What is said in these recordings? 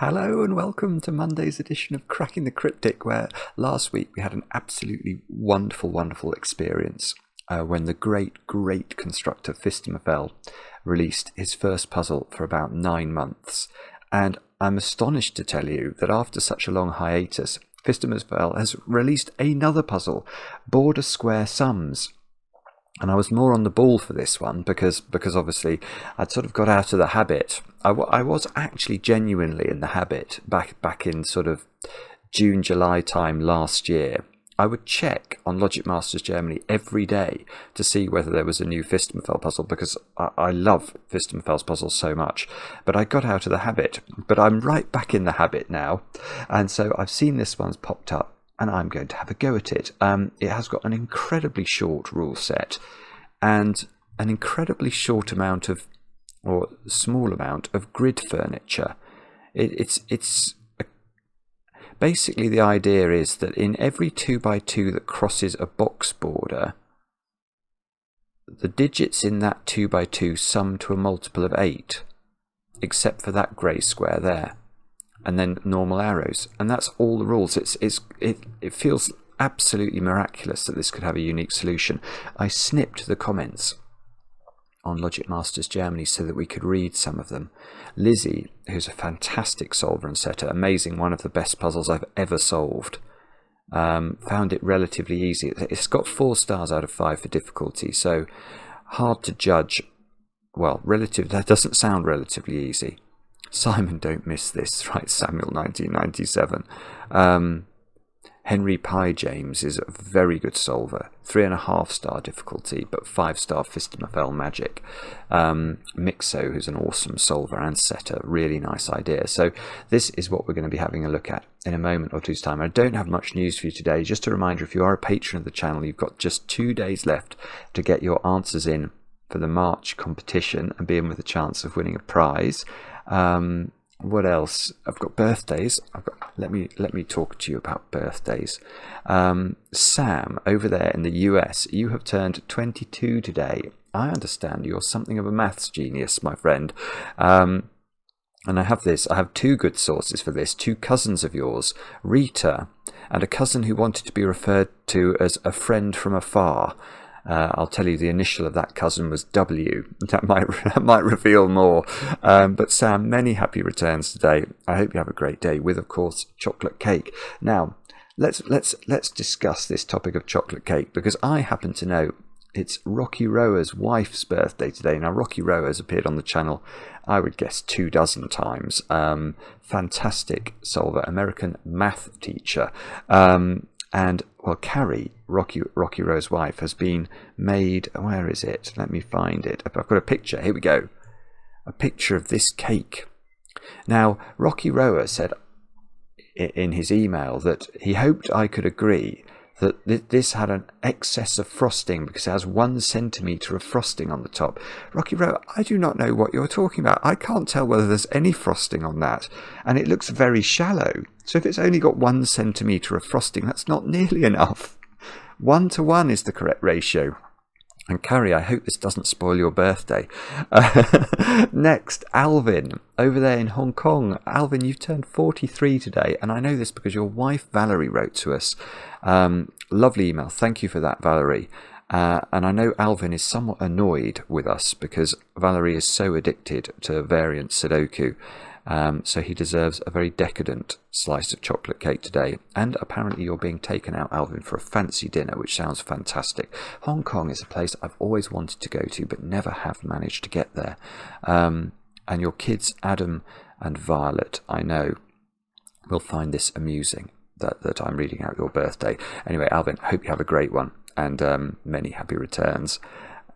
Hello and welcome to Monday's edition of Cracking the Cryptic, where last week we had an absolutely wonderful experience when the great constructor Phistomefel released his first puzzle for about 9 months. And I'm astonished to tell you that after such a long hiatus, Phistomefel has released another puzzle, Border Square Sums. And I was more on the ball for this one because obviously I'd sort of got out of the habit. I was actually genuinely in the habit back in sort of June, July time last year. I would check on Logic Masters Germany every day to see whether there was a new Phistomefel puzzle, because I love Phistomefels puzzles so much. But I got out of the habit. But I'm right back in the habit now. And so I've seen this one's popped up, and I'm going to have a go at it. It has got an incredibly short rule set and an incredibly short amount of, or small amount of, grid furniture. Basically the idea is that in every 2x2 that crosses a box border, the digits in that 2x2 sum to a multiple of 8, except for that grey square there, and then normal arrows, and that's all the rules. It feels absolutely miraculous that this could have a unique solution. I snipped the comments on Logic Masters Germany so that we could read some of them. Lizzie, who's a fantastic solver and setter, amazing, one of the best puzzles I've ever solved, found it relatively easy. It's got 4 stars out of 5 for difficulty, so hard to judge. Well, that doesn't sound relatively easy. Simon, don't miss this, right? Samuel 1997. Henry Pye James is a very good solver, 3.5 star difficulty, but 5-star Phistomefel magic. Mixo, who's an awesome solver and setter, really nice idea. So this is what we're going to be having a look at in a moment or two's time. I don't have much news for you today. Just a reminder, if you are a patron of the channel, you've got just 2 days left to get your answers in for the March competition and be in with a chance of winning a prize. What else? I've got birthdays. Let me talk to you about birthdays. Sam, over there in the US, you have turned 22 today. I understand you're something of a maths genius, my friend. And I have 2 good sources for this. 2 cousins of yours, Rita, and a cousin who wanted to be referred to as a friend from afar. I'll tell you the initial of that cousin was W. That might reveal more. But Sam, many happy returns today. I hope you have a great day with, of course, chocolate cake. Now, let's discuss this topic of chocolate cake, because I happen to know it's Rocky Rower's wife's birthday today. Now, Rocky Rower has appeared on the channel, I would guess 24 times. Fantastic solver, American math teacher. And, well, Carrie, Rocky Rowe's wife, has been made... Where is it? Let me find it. I've got a picture. Here we go. A picture of this cake. Now, Rocky Rower said in his email that he hoped I could agree that this had an excess of frosting because it has 1 centimetre of frosting on the top. Rocky Rower, I do not know what you're talking about. I can't tell whether there's any frosting on that, and it looks very shallow. So if it's only got 1 centimetre of frosting, that's not nearly enough. 1 to 1 is the correct ratio. And Carrie, I hope this doesn't spoil your birthday. Next, Alvin, over there in Hong Kong. Alvin, you've turned 43 today, and I know this because your wife Valerie wrote to us. Lovely email. Thank you for that, Valerie. And I know Alvin is somewhat annoyed with us because Valerie is so addicted to variant Sudoku. So he deserves a very decadent slice of chocolate cake today. And apparently you're being taken out, Alvin, for a fancy dinner, which sounds fantastic. Hong Kong is a place I've always wanted to go to, but never have managed to get there. And your kids, Adam and Violet, I know, will find this amusing, that I'm reading out your birthday. Anyway, Alvin, I hope you have a great one, and many happy returns.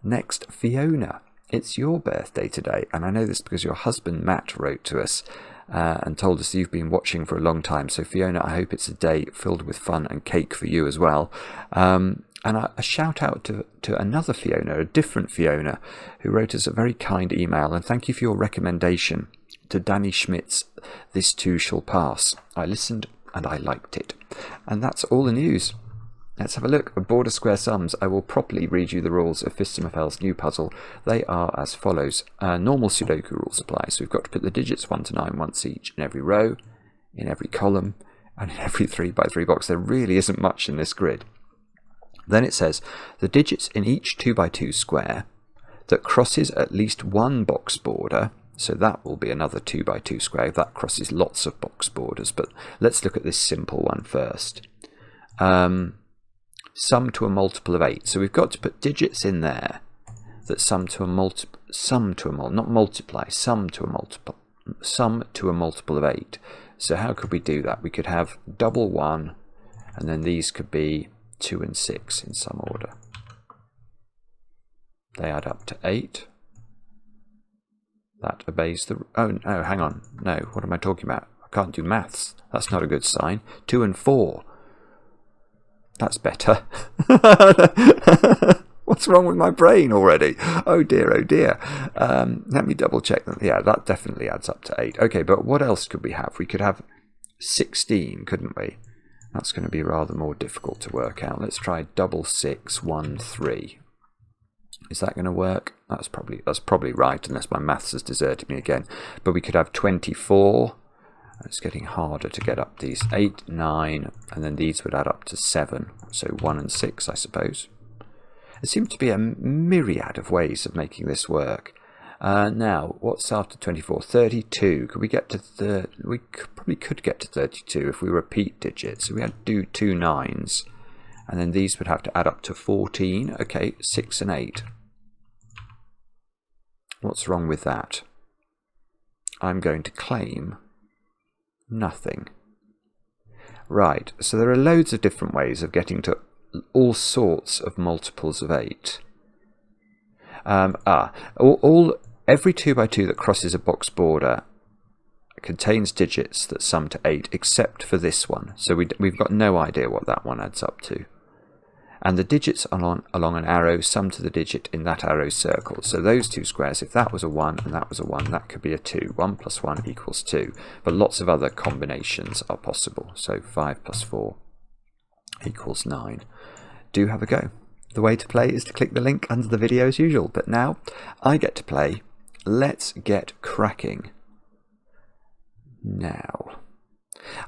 Next, Fiona. It's your birthday today, and I know this because your husband Matt wrote to us and told us you've been watching for a long time. So Fiona, I hope it's a day filled with fun and cake for you as well. And a shout out to another Fiona, a different Fiona, who wrote us a very kind email, and thank you for your recommendation to Danny Schmidt's This Too Shall Pass. I listened and I liked it. And that's all the news. let's have a look at border square sums. I will properly read you the rules of Phistomefels' new puzzle. They are as follows. Normal Sudoku rules apply. So we've got to put the digits 1 to 9 once each in every row, in every column, and in every 3 by 3 box. There really isn't much in this grid. Then it says the digits in each 2 by 2 square that crosses at least one box border. So that will be another 2 by 2 square. That crosses lots of box borders. But let's look at this simple one first. Sum to a multiple of 8. So we've got to put digits in there that sum to a multiple of 8. So how could we do that? We could have double 1, and then these could be 2 and 6 in some order. They add up to 8. That obeys the... Oh, no, hang on. No, what am I talking about? I can't do maths. That's not a good sign. 2 and 4. That's better. What's wrong with my brain already? Oh dear, oh dear. Let me double check that. Yeah, that definitely adds up to 8. Okay, but what else could we have? We could have 16, couldn't we? That's going to be rather more difficult to work out. Let's try double 6, 1, 3. Is that going to work? That's probably right, unless my maths has deserted me again. But we could have 24. It's getting harder to get up these. 8, 9, and then these would add up to 7. So 1 and 6, I suppose. There seems to be a myriad of ways of making this work. Now, what's after 24? 32. Could we get to we probably could get to 32 if we repeat digits. So we had to do 2 9s. And then these would have to add up to 14. Okay, 6 and 8. What's wrong with that? I'm going to claim nothing. Right, so there are loads of different ways of getting to all sorts of multiples of 8. Every 2 by 2 that crosses a box border contains digits that sum to 8, except for this one. So we've got no idea what that one adds up to. And the digits along an arrow sum to the digit in that arrow circle. So those two squares, if that was a 1 and that was a 1, that could be a 2. 1 plus 1 equals 2. But lots of other combinations are possible. So 5 plus 4 equals 9. Do have a go. The way to play is to click the link under the video as usual. But now I get to play. Let's get cracking. Now,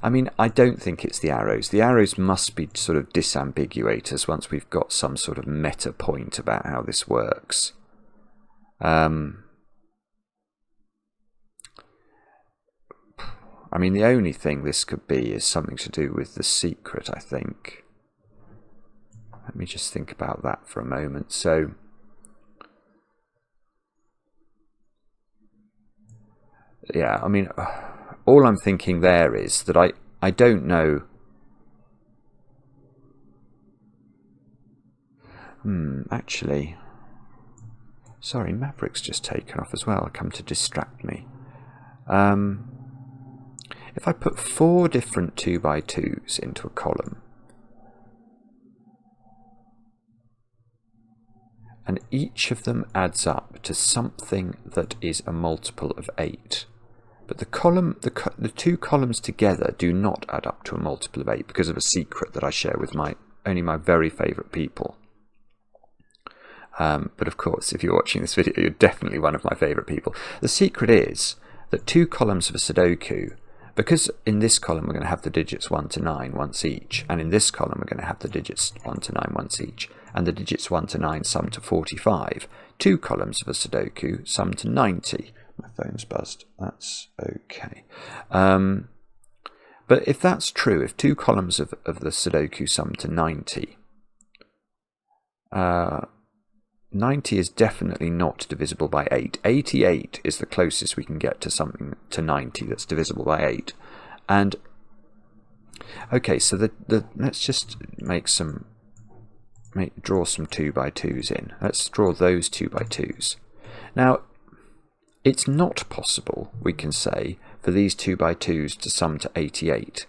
I mean, I don't think it's the arrows. The arrows must be sort of disambiguate us once we've got some sort of meta point about how this works. I mean, the only thing this could be is something to do with the secret, I think. Let me just think about that for a moment. So, yeah, I mean, all I'm thinking there is that I don't know. Actually, sorry, Maverick's just taken off as well. Come to distract me. If I put 4 different 2 by 2s into a column, and each of them adds up to something that is a multiple of 8. But the 2 columns together do not add up to a multiple of 8 because of a secret that I share with only my very favourite people. But of course, if you're watching this video, you're definitely one of my favourite people. The secret is that 2 columns of a Sudoku, because in this column we're going to have the digits 1 to 9 once each, and in this column we're going to have the digits 1 to 9 once each, and the digits 1 to 9 sum to 45. 2 columns of a Sudoku sum to 90. My phone's buzzed. That's okay. But if that's true, if 2 columns of the Sudoku sum to 90, 90 is definitely not divisible by 8. 88 is the closest we can get to something to 90 that's divisible by 8. And okay, so let's just draw some 2 by 2s in. Let's draw those 2 by 2s. Now, it's not possible, we can say, for these 2 by 2s to sum to 88.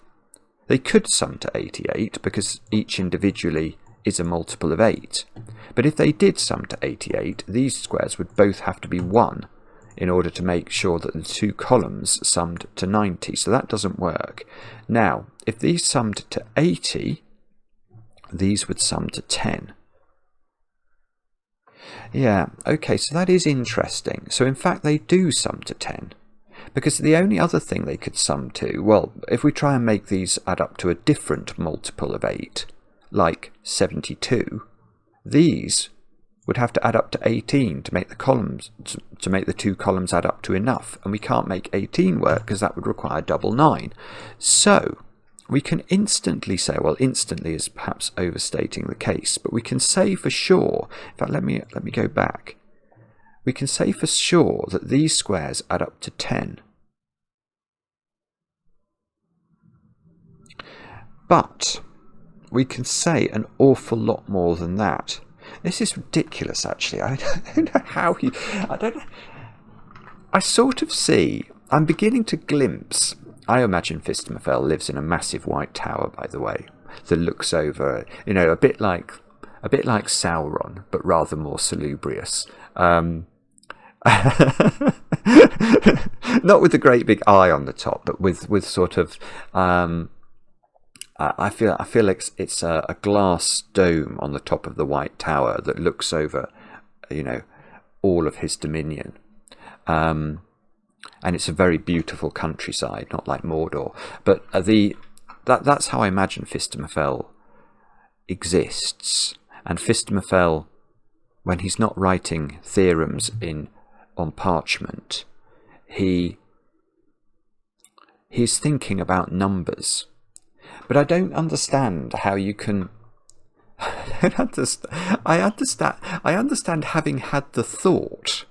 They could sum to 88 because each individually is a multiple of 8. But if they did sum to 88, these squares would both have to be 1 in order to make sure that the 2 columns summed to 90. So that doesn't work. Now, if these summed to 80, these would sum to 10. Yeah, okay, so that is interesting. So in fact they do sum to 10. Because the only other thing they could sum to, well, if we try and make these add up to a different multiple of 8, like 72, these would have to add up to 18 to make the columns, to make the two columns add up to enough. And we can't make 18 work because that would require double 9. So we can instantly say, well, instantly is perhaps overstating the case, but we can say for sure, in fact, let me go back. We can say for sure that these squares add up to 10. But we can say an awful lot more than that. This is ridiculous, actually. I don't know how you... I don't know. I sort of see... I'm beginning to glimpse... I imagine Phistomefel lives in a massive white tower, by the way, that looks over, you know, a bit like Sauron, but rather more salubrious. Not with the great big eye on the top, but with sort of. I feel like it's a glass dome on the top of the white tower that looks over, you know, all of his dominion. And it's a very beautiful countryside, not like Mordor. But that's how I imagine Phistomefel exists. And Phistomefel, when he's not writing theorems on parchment, he's thinking about numbers. But I don't understand how you can. I understand having had the thought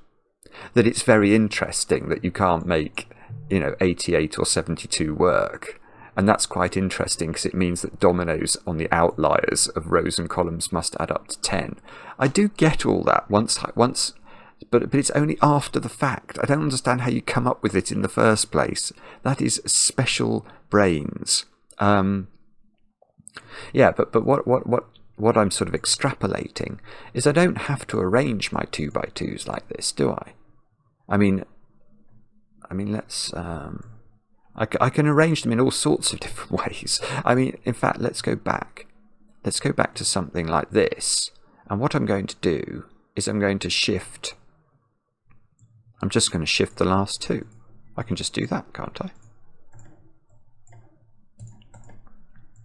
that it's very interesting that you can't make, you know, 88 or 72 work. And that's quite interesting because it means that dominoes on the outliers of rows and columns must add up to 10. I do get all that once, but it's only after the fact. I don't understand how you come up with it in the first place. That is special brains. Yeah, but what I'm sort of extrapolating is I don't have to arrange my 2x2s like this, do I? I mean, let's. I can arrange them in all sorts of different ways. I mean, in fact, let's go back. Let's go back to something like this. And what I'm going to do is I'm going to shift. I'm just going to shift the last two. I can just do that, can't I?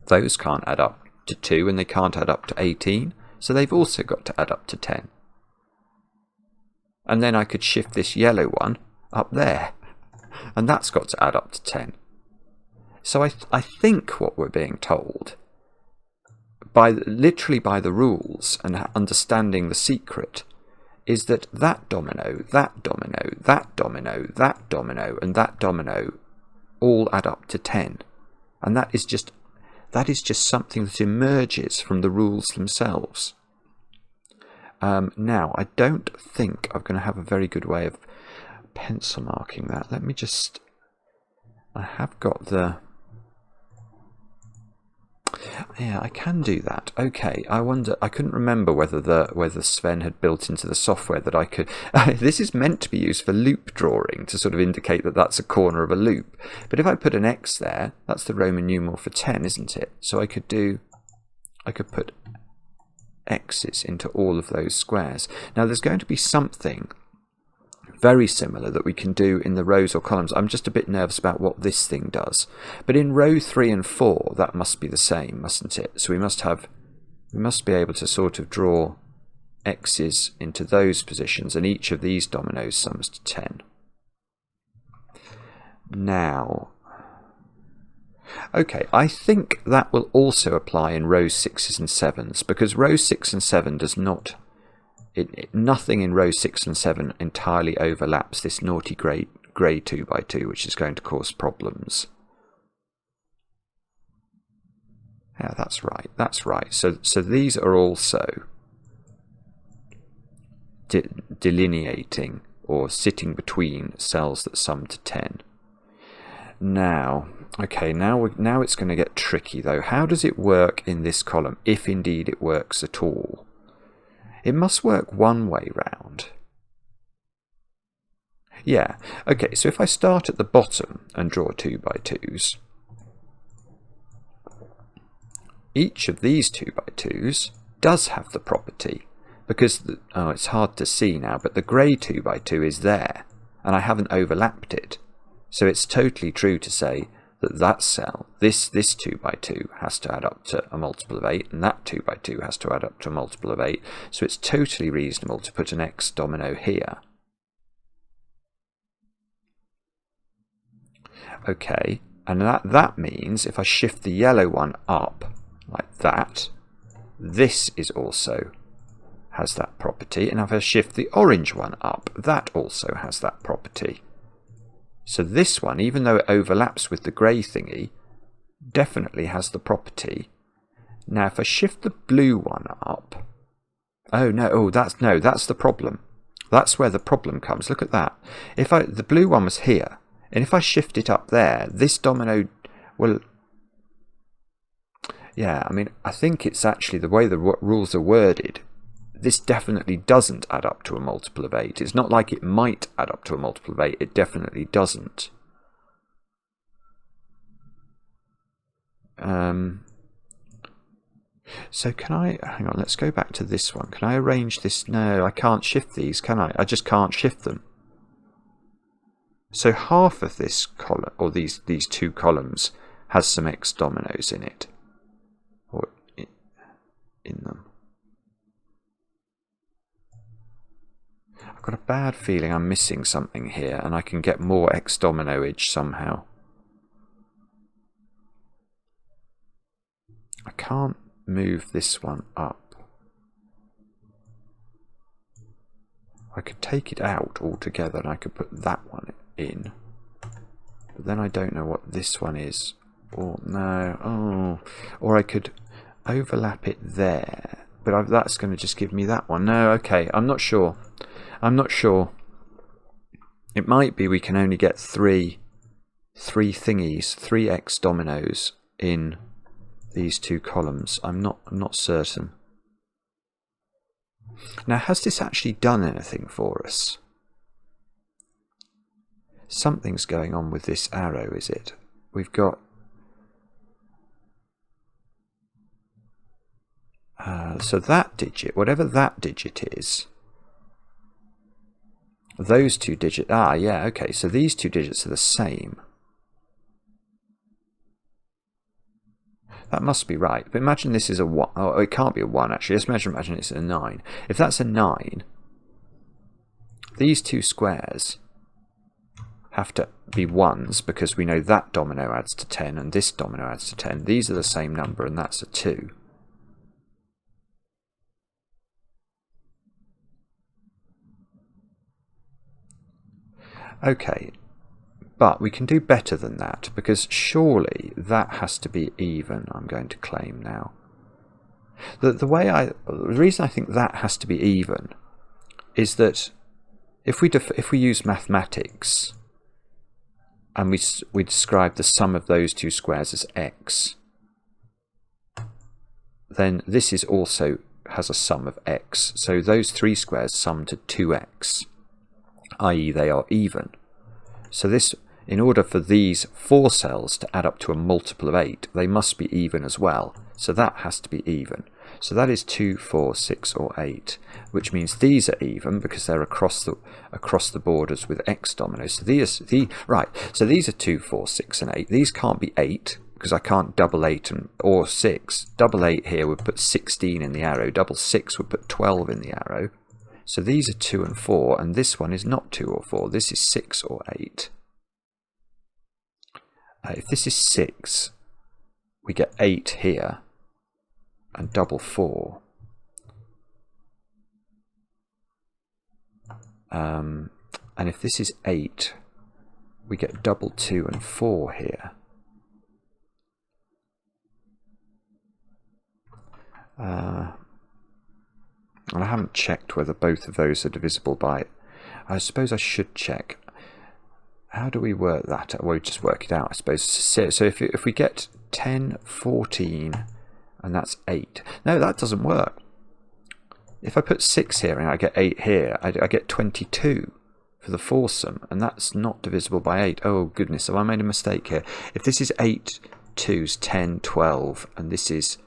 Those can't add up to 2 and they can't add up to 18. So they've also got to add up to 10. And then I could shift this yellow one up there. And that's got to add up to 10. So I think what we're being told, literally by the rules and understanding the secret, is that that domino, that domino, that domino, that domino, and that domino all add up to 10. And that is just something that emerges from the rules themselves. Now, I don't think I'm going to have a very good way of pencil marking that. Let me just... I have got the... Yeah, I can do that. Okay, I wonder... I couldn't remember whether Sven had built into the software that I could... This is meant to be used for loop drawing, to sort of indicate that that's a corner of a loop. But if I put an X there, that's the Roman numeral for 10, isn't it? So I could put X's into all of those squares. Now there's going to be something very similar that we can do in the rows or columns. I'm just a bit nervous about what this thing does. But in row 3 and 4, that must be the same, mustn't it? So we must be able to sort of draw X's into those positions, and each of these dominoes sums to 10. Now, okay, I think that will also apply in rows 6s and 7s, because row 6 and 7 does not... nothing in row 6 and 7 entirely overlaps this naughty grey 2x2, which is going to cause problems. Yeah, that's right, that's right. So these are also delineating or sitting between cells that sum to 10. Now, okay, now it's going to get tricky though. How does it work in this column, if indeed it works at all? It must work one way round. Yeah, okay, so if I start at the bottom and draw 2x2s, each of these 2x2s does have the property, because, it's hard to see now, but the grey 2x2 is there, and I haven't overlapped it. So it's totally true to say that that cell, this 2x2 has to add up to a multiple of 8, and that 2x2 has to add up to a multiple of 8. So it's totally reasonable to put an X domino here. Okay, and that means if I shift the yellow one up like that, this is also has that property, and if I shift the orange one up, that also has that property. So this one, even though it overlaps with the grey thingy, definitely has the property. Now if I shift the blue one up, that's the problem. That's where the problem comes. Look at that. The blue one was here, and if I shift it up there, this domino will... Yeah, I mean, I think it's actually the way the rules are worded. This definitely doesn't add up to a multiple of 8. It's not like it might add up to a multiple of 8. It definitely doesn't. So can I... Hang on, let's go back to this one. Can I arrange this? No, I can't shift these, can I? I just can't shift them. So half of this column, or these two columns, has some X dominoes in it. Or in them. I've got a bad feeling I'm missing something here, and I can get more X dominoage somehow. I can't move this one up. I could take it out altogether and I could put that one in. But then I don't know what this one is. Or or I could overlap it there. But that's going to just give me that one. No, okay, I'm not sure. I'm not sure. It might be we can only get three thingies, 3 X dominoes in these two columns. I'm not certain. Now, has this actually done anything for us? Something's going on with this arrow, is it? We've got... so that digit, whatever that digit is, those two digits... yeah, okay, so these two digits are the same. That must be right. But imagine this is a 1. Oh, it can't be a 1, actually. Let's imagine it's a 9. If that's a 9, these two squares have to be 1s, because we know that domino adds to 10 and this domino adds to 10. These are the same number, and that's a 2. Okay, but we can do better than that, because surely that has to be even, I'm going to claim now. The reason I think that has to be even is that if we use mathematics and we describe the sum of those two squares as x, then this is also has a sum of x. So those 3 squares sum to 2x, i.e. they are even. So this, in order for these 4 cells to add up to a multiple of 8, they must be even as well. So that has to be even. So that is 2, 4, 6, or 8, which means these are even because they're across the borders with x dominoes. So so these are 2, 4, 6, and 8. These can't be 8 because I can't double 8 or 6. Double 8 here would put 16 in the arrow. Double 6 would put 12 in the arrow. So these are 2 and 4, and this one is not 2 or 4. This is 6 or 8. If this is 6, we get 8 here, and double 4. And if this is 8, we get double 2 and 4 here. And I haven't checked whether both of those are divisible by... I suppose I should check. How do we work that? Well, we just work it out, I suppose. So if we get 10, 14, and that's 8. No, that doesn't work. If I put 6 here and I get 8 here, I get 22 for the foursome, and that's not divisible by 8. Oh, goodness, have I made a mistake here? If this is 8 2's 10, 12, and this is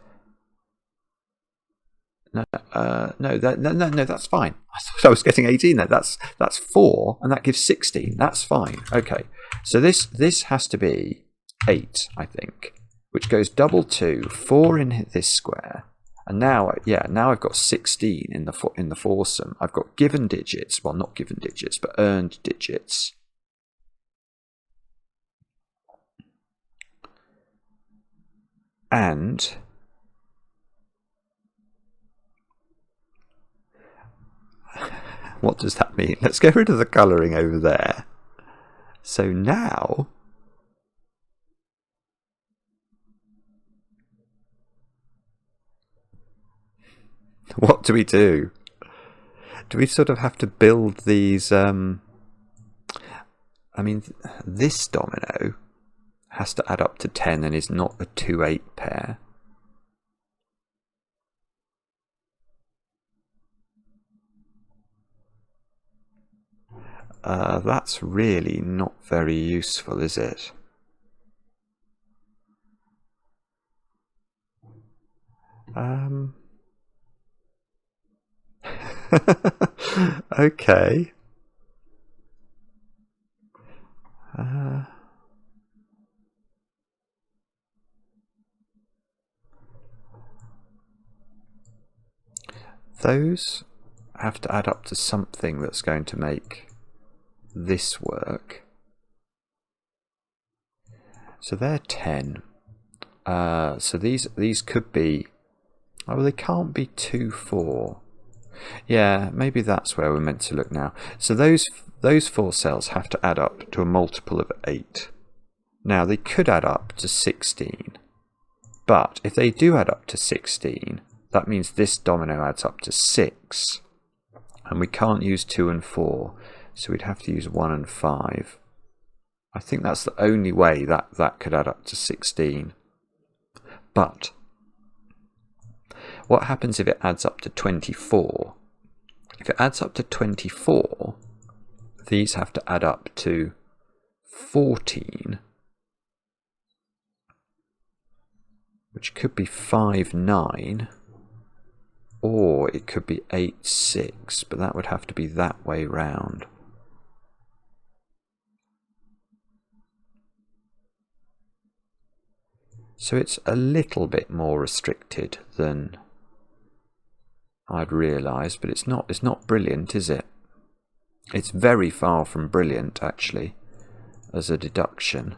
no, that's fine. I thought I was getting 18 there. That's 4, and that gives 16. That's fine. Okay, so this has to be 8, I think, which goes double 2, 4 in this square, and now I've got 16 in the foursome. I've got given digits, well, not given digits, but earned digits. And what does that mean? Let's get rid of the colouring over there. So now what do we do? Do we sort of have to build these? I mean, this domino has to add up to 10 and is not a 2-8 pair. That's really not very useful, is it? Okay. Those have to add up to something that's going to make this work. So they're 10. So these could be, oh, well, they can't be 2, 4. Yeah, maybe that's where we're meant to look now. So those 4 cells have to add up to a multiple of 8. Now they could add up to 16, but if they do add up to 16, that means this domino adds up to 6, and we can't use 2 and 4, so we'd have to use 1 and 5. I think that's the only way that could add up to 16. But what happens if it adds up to 24? If it adds up to 24, these have to add up to 14, which could be 5, 9, or it could be 8, 6, but that would have to be that way round. So it's a little bit more restricted than I'd realised, but it's not brilliant, is it? It's very far from brilliant, actually, as a deduction.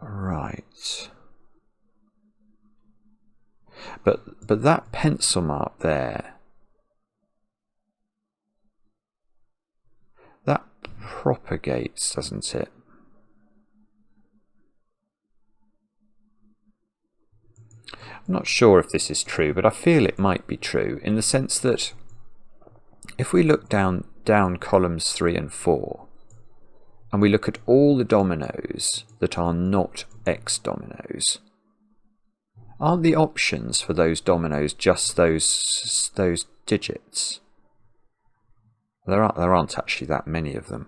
Right. But that pencil mark there, that propagates, doesn't it? I'm not sure if this is true, but I feel it might be true, in the sense that if we look down columns 3 and 4, and we look at all the dominoes that are not X dominoes, aren't the options for those dominoes just those digits? There aren't actually that many of them.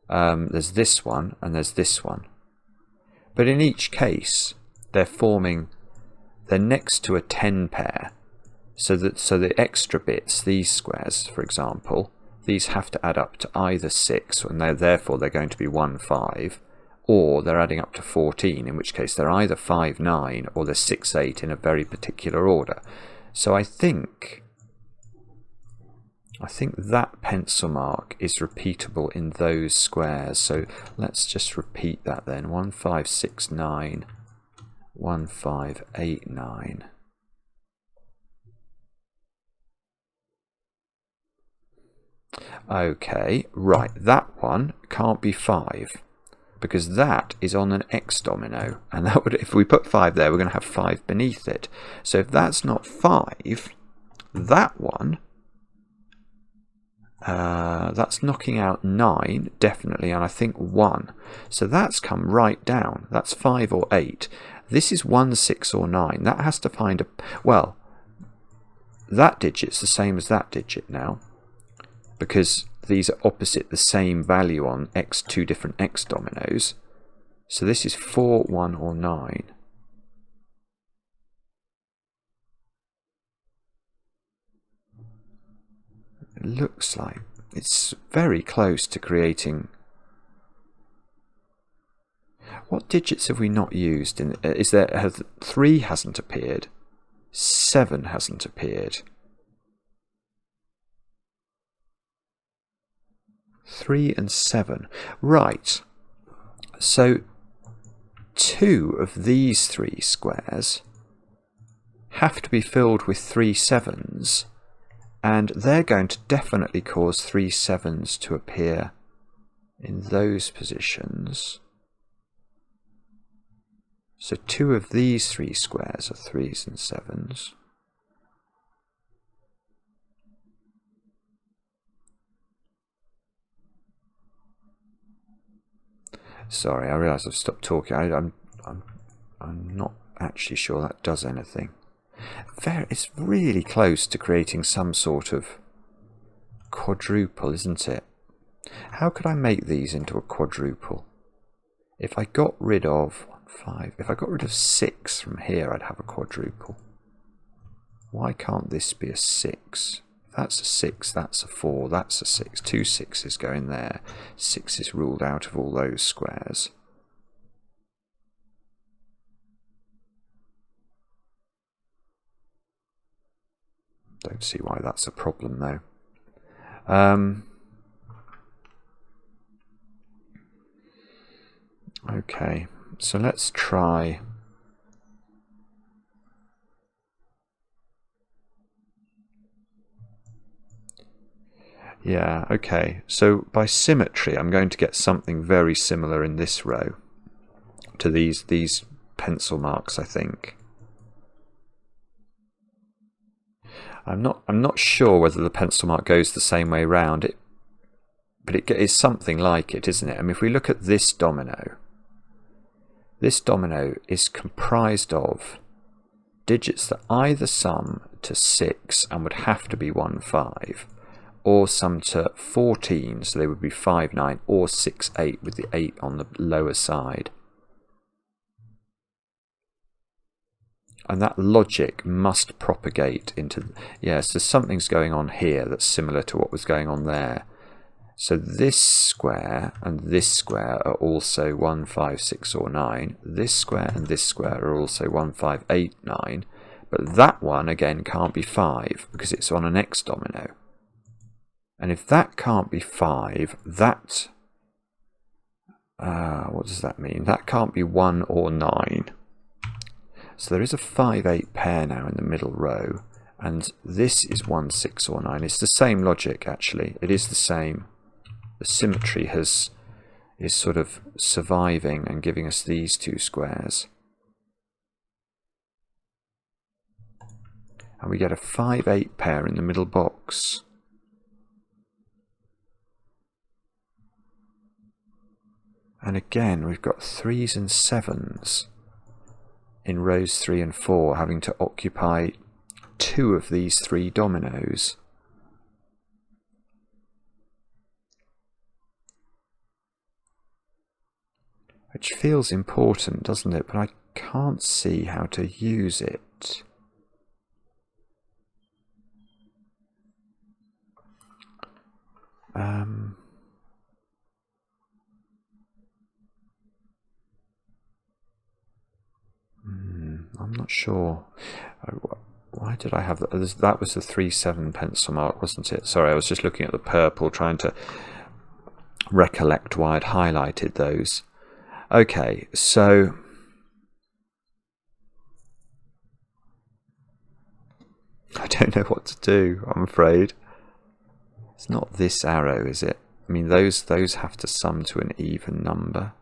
There's this one and there's this one, but in each case they're next to a 10 pair, so the extra bits, these squares for example, these have to add up to either 6, and therefore they're going to be 1, 5, or they're adding up to 14, in which case they're either 5, 9, or they're 6, 8 in a very particular order. So I think that pencil mark is repeatable in those squares. So let's just repeat that then. 1, 5, 6, 9, 1, 5, 8, 9. Okay, right, that one can't be 5, because that is on an X domino, and that would, if we put 5 there, we're going to have 5 beneath it. So if that's not 5, that one, that's knocking out 9 definitely, and I think 1. So that's come right down. That's 5 or 8. This is 1, 6 or 9. That has to find a, well, that digit's the same as that digit now, because these are opposite the same value on two different x dominoes. So this is 4, 1 or 9. It looks like it's very close to creating. What digits have we not used? Is there 3 hasn't appeared, 7 hasn't appeared, 3 and 7. Right. So 2 of these 3 squares have to be filled with 3 7s, and they're going to definitely cause 3 7s to appear in those positions. So 2 of these 3 squares are 3s and 7s. Sorry, I realise I've stopped talking. I'm not actually sure that does anything. It's really close to creating some sort of quadruple, isn't it? How could I make these into a quadruple? If I got rid of 5, if I got rid of 6 from here, I'd have a quadruple. Why can't this be a 6? That's a 6, that's a 4, that's a 6. 2 6s go in there. 6 is ruled out of all those squares. Don't see why that's a problem though. Okay, so let's try. Yeah, okay, so by symmetry I'm going to get something very similar in this row to these pencil marks, I think. I'm not sure whether the pencil mark goes the same way round, but it is something like it, isn't it? I mean, if we look at this domino is comprised of digits that either sum to 6 and would have to be 1 5, or sum to 14, so they would be 5 9, or 6 8 with the 8 on the lower side. And that logic must propagate into... Yes, so something's going on here that's similar to what was going on there. So this square and this square are also 1 5 6 or 9. This square and this square are also 1 5 8 9. But that one again can't be 5 because it's on an x domino. And if that can't be 5, that... what does that mean? That can't be 1 or 9. So there is a 5 8 pair now in the middle row, and this is 1 6 or 9. It's the same logic actually. It is the same. The symmetry is sort of surviving and giving us these 2 squares. And we get a 5 8 pair in the middle box. And again we've got 3s and 7s in rows 3 and 4 having to occupy 2 of these 3 dominoes. Which feels important, doesn't it? But I can't see how to use it. I'm not sure. Why did I have that? That was the 3 7 pencil mark, wasn't it? Sorry, I was just looking at the purple, trying to recollect why I'd highlighted those. Okay, so I don't know what to do, I'm afraid. It's not this arrow, is it? I mean, those have to sum to an even number.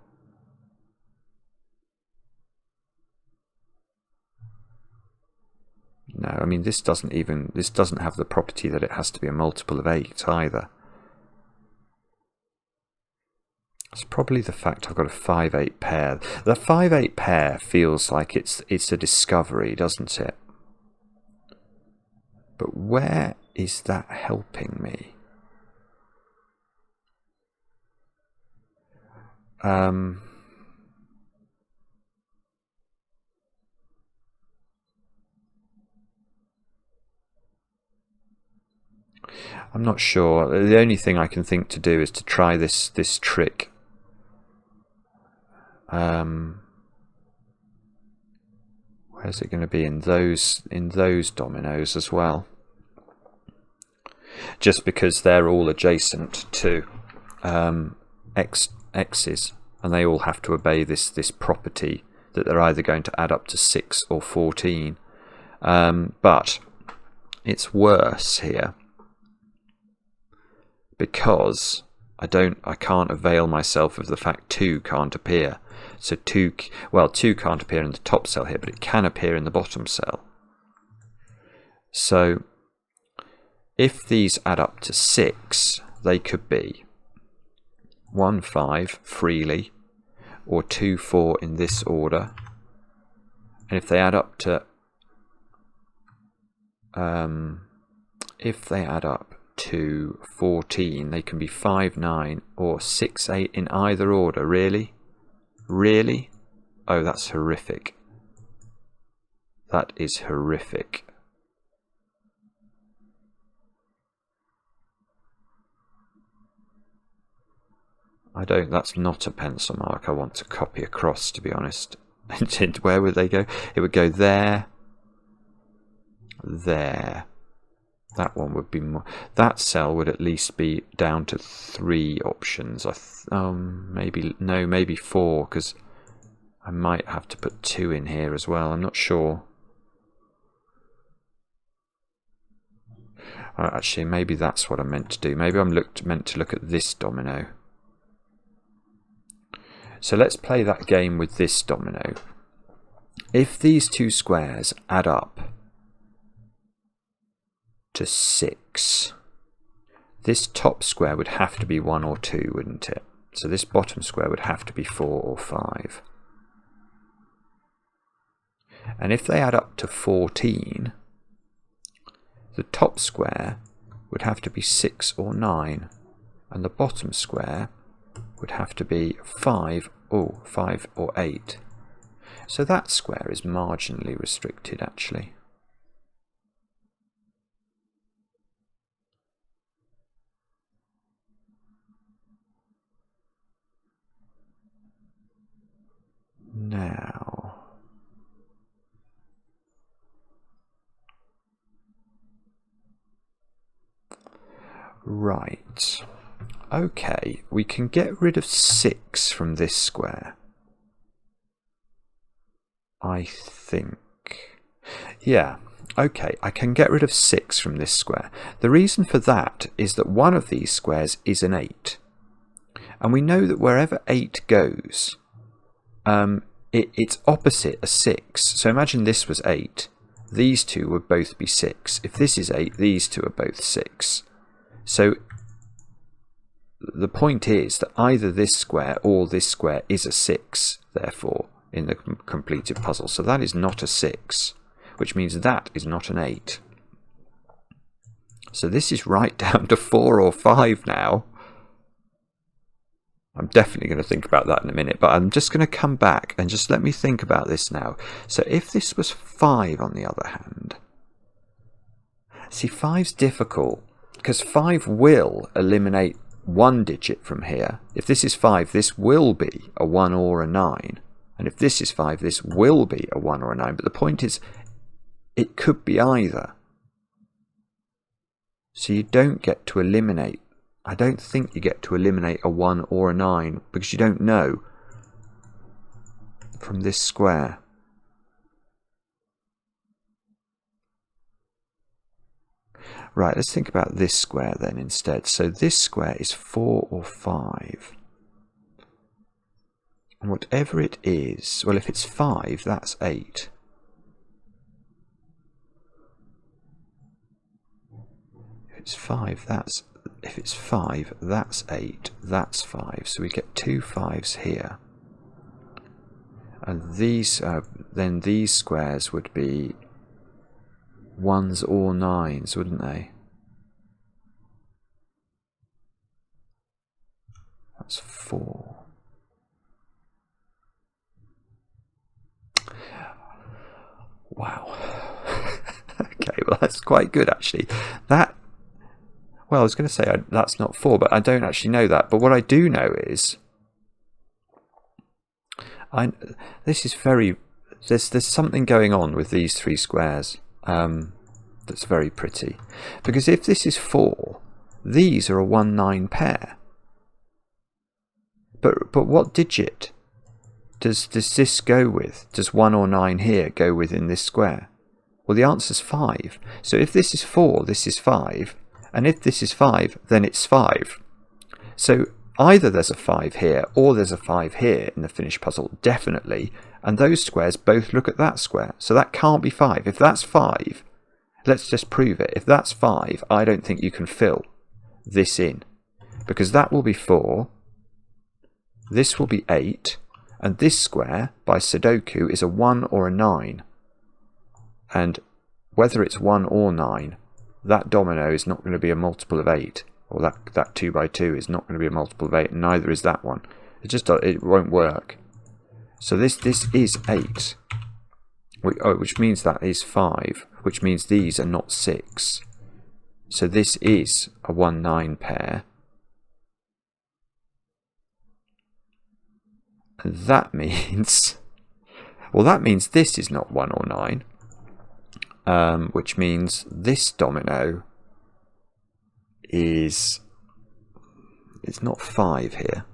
No, I mean this doesn't have the property that it has to be a multiple of 8 either. It's probably the fact I've got a 5 8 pair. The 5 8 pair feels like it's a discovery, doesn't it? But where is that helping me? I'm not sure. The only thing I can think to do is to try this trick. Where's it going to be? In those dominoes as well. Just because they're all adjacent to x's, and they all have to obey this property that they're either going to add up to 6 or 14. But it's worse here because I can't avail myself of the fact 2 can't appear. So 2 can't appear in the top cell here, but it can appear in the bottom cell. So if these add up to 6, they could be 1, 5 freely, or 2, 4 in this order. And if they add up to 14, they can be 5, 9, or 6, 8 in either order. Really? Really? Oh, that's horrific. That is horrific. That's not a pencil mark I want to copy across, to be honest. Where would they go? It would go there. There. That one would be more. That cell would at least be down to 3 options. Maybe 4, because I might have to put 2 in here as well. I'm not sure. Actually, maybe that's what I meant to do. Maybe I'm meant to look at this domino. So let's play that game with this domino. If these 2 squares add up to 6, this top square would have to be 1 or 2, wouldn't it? So this bottom square would have to be 4 or 5. And if they add up to 14, the top square would have to be 6 or 9, and the bottom square would have to be 5 or 8. So that square is marginally restricted, actually. Now, right, okay, we can get rid of 6 from this square, I think. Yeah, okay, I can get rid of 6 from this square. The reason for that is that one of these squares is an 8, and we know that wherever 8 goes, it's opposite a 6. So imagine this was 8. These 2 would both be 6. If this is 8, these 2 are both 6. So the point is that either this square or this square is a 6, therefore, in the completed puzzle. So that is not a 6, which means that is not an 8. So this is right down to 4 or 5 now. I'm definitely going to think about that in a minute, but I'm just going to come back and just let me think about this now. So if this was 5 on the other hand, see, 5's difficult because 5 will eliminate 1 digit from here. If this is 5, this will be a 1 or a 9. And if this is 5, this will be a 1 or a 9. But the point is, it could be either. So you don't get to eliminate. I don't think you get to eliminate a 1 or a 9 because you don't know from this square. Right, let's think about this square then instead. So this square is 4 or 5. And whatever it is, well, if it's 5, that's 8. If it's 5, that's 8, that's 5. So we get 2 5s here. And these, then these squares would be 1s or 9s, wouldn't they? That's 4. Wow. Okay, well that's quite good actually. That, well, I was going to say that's not 4, but I don't actually know that. But what I do know is, this is very, there's something going on with these 3 squares that's very pretty. Because if this is 4, these are a 1-9 pair. But what digit does this go with? Does 1 or 9 here go with in this square? Well, the answer's 5. So if this is 4, this is 5. And if this is 5, then it's 5. So either there's a 5 here or there's a 5 here in the finished puzzle, definitely. And those squares both look at that square. So that can't be 5. If that's 5, let's just prove it. If that's 5, I don't think you can fill this in. Because that will be 4. This will be 8. And this square, by Sudoku, is a 1 or a 9. And whether it's 1 or 9, that domino is not going to be a multiple of 8. Or that 2 by 2 is not going to be a multiple of 8, and neither is that one. It won't work. So this is 8. Which means that is 5. Which means these are not 6. So this is a 1-9 pair. And that means, well, that means this is not 1 or 9, which means this domino is, it's not 5 here.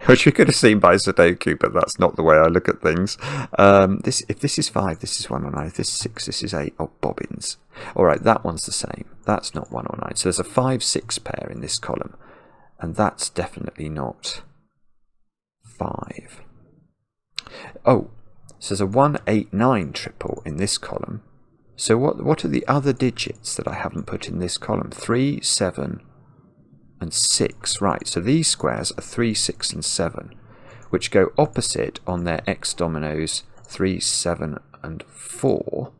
Which we could have seen by Sudoku, but that's not the way I look at things. If this is 5, this is 1 or 9. If this is 6, this is 8. Oh, bobbins. Alright, that one's the same. That's not 1 or 9. So there's a 5-6 pair in this column. And that's definitely not 5. Oh, so there's a 1, 8, 9 triple in this column. So what are the other digits that I haven't put in this column? 3, 7, and 6. Right, so these squares are 3, 6, and 7, which go opposite on their X dominoes 3, 7, and 4.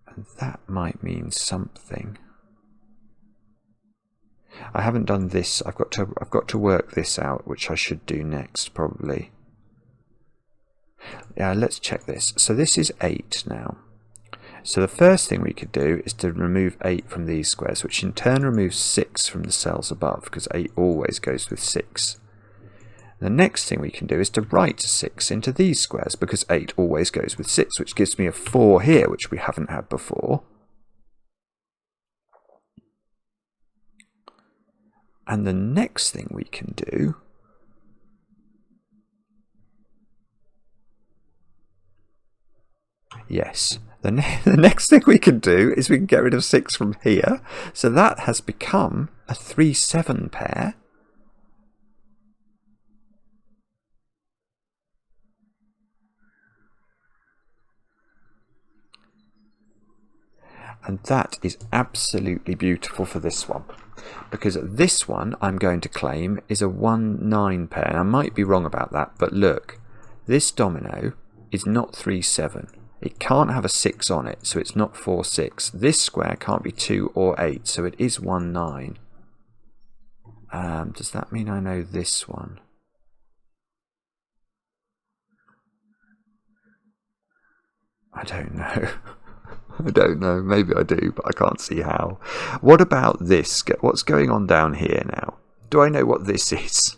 And that might mean something. I haven't done this. I've got to work this out, which I should do next probably. Yeah, let's check this. So this is 8 now. So the first thing we could do is to remove 8 from these squares, which in turn removes 6 from the cells above, because 8 always goes with 6. The next thing we can do is to write 6 into these squares, because 8 always goes with 6, which gives me a 4 here, which we haven't had before. And the next thing we can do yes, the next thing we can do is we can get rid of 6 from here. So that has become a 3, 7 pair. And that is absolutely beautiful for this one. Because this one I'm going to claim is a 1, 9 pair. And I might be wrong about that, but look, this domino is not 3, 7. It can't have a 6 on it, so it's not 4, 6. This square can't be 2 or 8, so it is 1, 9. Does that mean I know this one? I don't know. I don't know. Maybe I do, but I can't see how. What about this? What's going on down here now? Do I know what this is?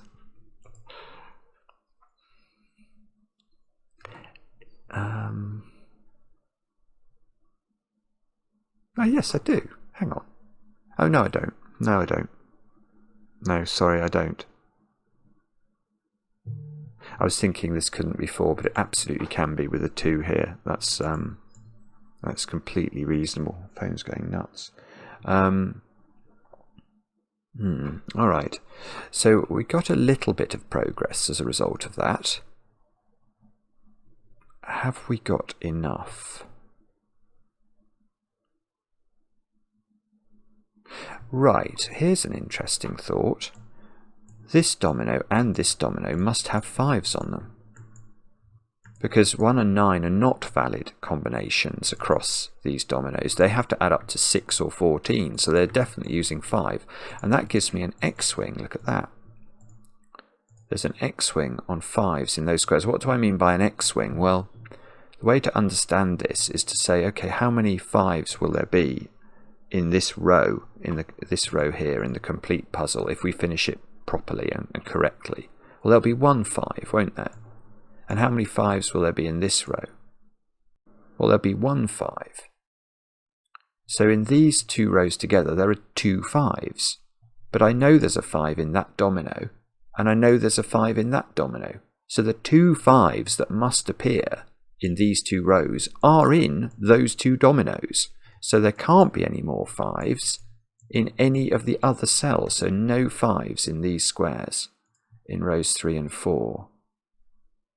Oh, yes, I do. Hang on. Oh, no, I don't. No, I don't. No, sorry, I don't. I was thinking this couldn't be 4, but it absolutely can be with a 2 here. That's completely reasonable. Phone's going nuts. All right. So we got a little bit of progress as a result of that. Have we got enough? Right, here's an interesting thought. This domino and this domino must have 5s on them. because 1 and 9 are not valid combinations across these dominoes. They have to add up to 6 or 14, so they're definitely using 5. And that gives me an X-wing. Look at that. There's an X-wing on 5s in those squares. What do I mean by an X-wing? Well, the way to understand this is to say, okay, how many 5s will there be in this row, this row here, in the complete puzzle, if we finish it properly and correctly? Well, there'll be 1 5, won't there? And how many 5s will there be in this row? Well, there'll be 1 5. So in these 2 rows together, there are 2 5s. But I know there's a 5 in that domino, and I know there's a 5 in that domino. So the 2 5s that must appear in these 2 rows are in those 2 dominoes. So there can't be any more 5s in any of the other cells. So no 5s in these squares in rows 3 and 4.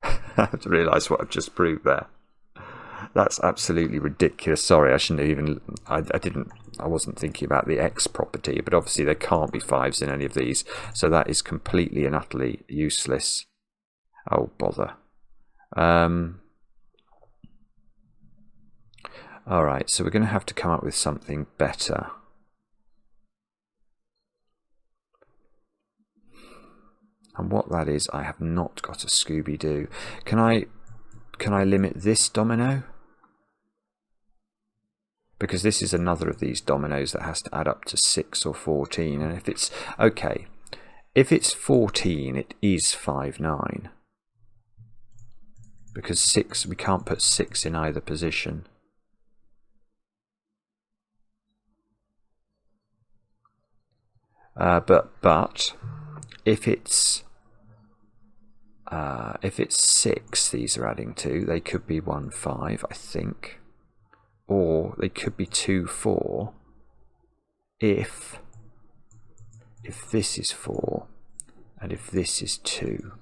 I have to realise what I've just proved there. That's absolutely ridiculous. Sorry, I shouldn't have even. I wasn't thinking about the X property, but obviously there can't be 5s in any of these, so that is completely and utterly useless. Oh bother. All right, so we're going to have to come up with something better. And what that is, I have not got a Scooby-Doo. Can I limit this domino? Because this is another of these dominoes that has to add up to 6 or 14. And if it's, okay, if it's 14, it is 5 9. Because 6, we can't put 6 in either position. But if it's 6 these are adding to, they could be 1 5, I think, or they could be 2 4 if this is 4 and if this is 2.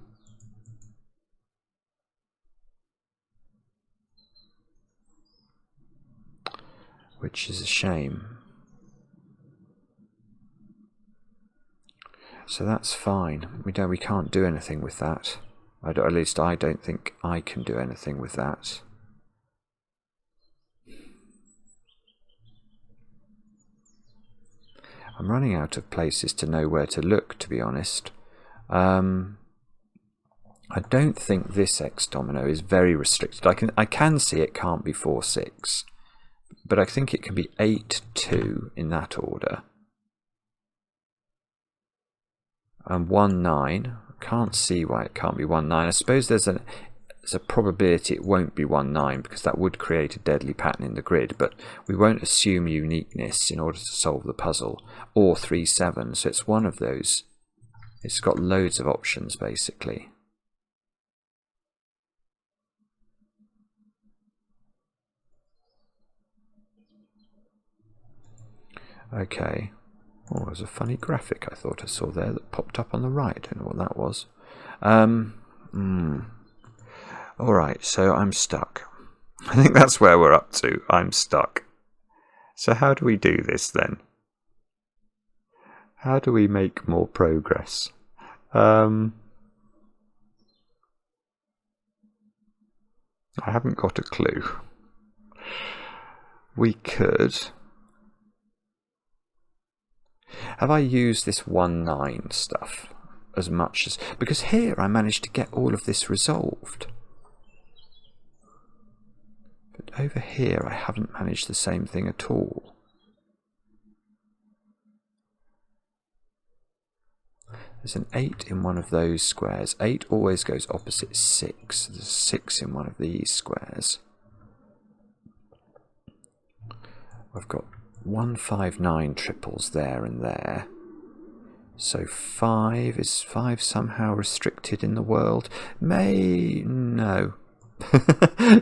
Which is a shame. So that's fine. We can't do anything with that. At least I don't think I can do anything with that. I'm running out of places to know where to look, to be honest. I don't think this X domino is very restricted. I can see it can't be 4 6, but I think it can be 8 2 in that order. And 1 9. Can't see why it can't be 1 9. I suppose there's a probability it won't be 1 9 because that would create a deadly pattern in the grid, but we won't assume uniqueness in order to solve the puzzle. Or 3 7, so it's one of those. It's got loads of options basically. Okay. Oh, there's a funny graphic I thought I saw there that popped up on the right. I don't know what that was. Alright, so I'm stuck. I think that's where we're up to. I'm stuck. So how do we do this then? How do we make more progress? I haven't got a clue. We could... Have I used this 1 9 stuff as much as... Because here I managed to get all of this resolved. But over here I haven't managed the same thing at all. There's an 8 in one of those squares. 8 always goes opposite 6. There's a 6 in one of these squares. I've got 1 5 9 triples there and there. So 5, is 5 somehow restricted in the world? No.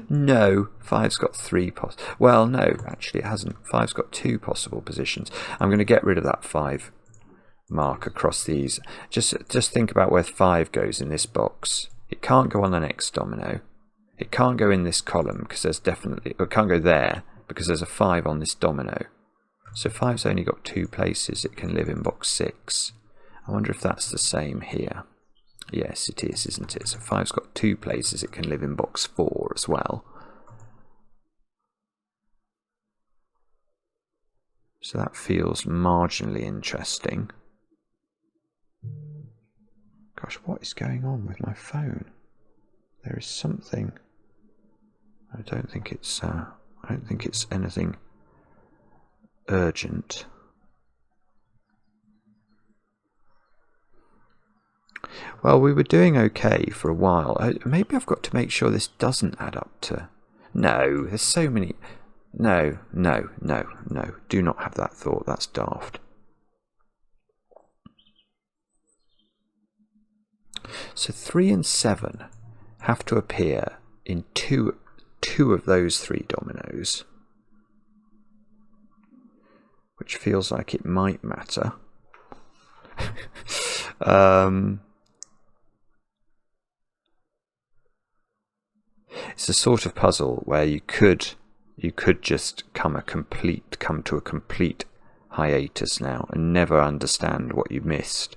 No, 5's got 3 well, no, actually it hasn't. 5's got 2 possible positions. I'm going to get rid of that 5 mark across these. Just think about where 5 goes in this box. It can't go on the next domino. It can't go in this column because there's definitely... It can't go there because there's a 5 on this domino. So 5's only got 2 places it can live in box 6. I wonder if that's the same here. Yes, it is, isn't it? So 5's got 2 places it can live in box 4 as well. So that feels marginally interesting. Gosh, what is going on with my phone? There is something. I don't think it's anything urgent. Well, we were doing okay for a while. Maybe I've got to make sure this doesn't add up to... No, there's so many... No. Do not have that thought. That's daft. So 3 and 7 have to appear in two of those 3 dominoes, which feels like it might matter. It's a sort of puzzle where you could just come to a complete hiatus now and never understand what you missed.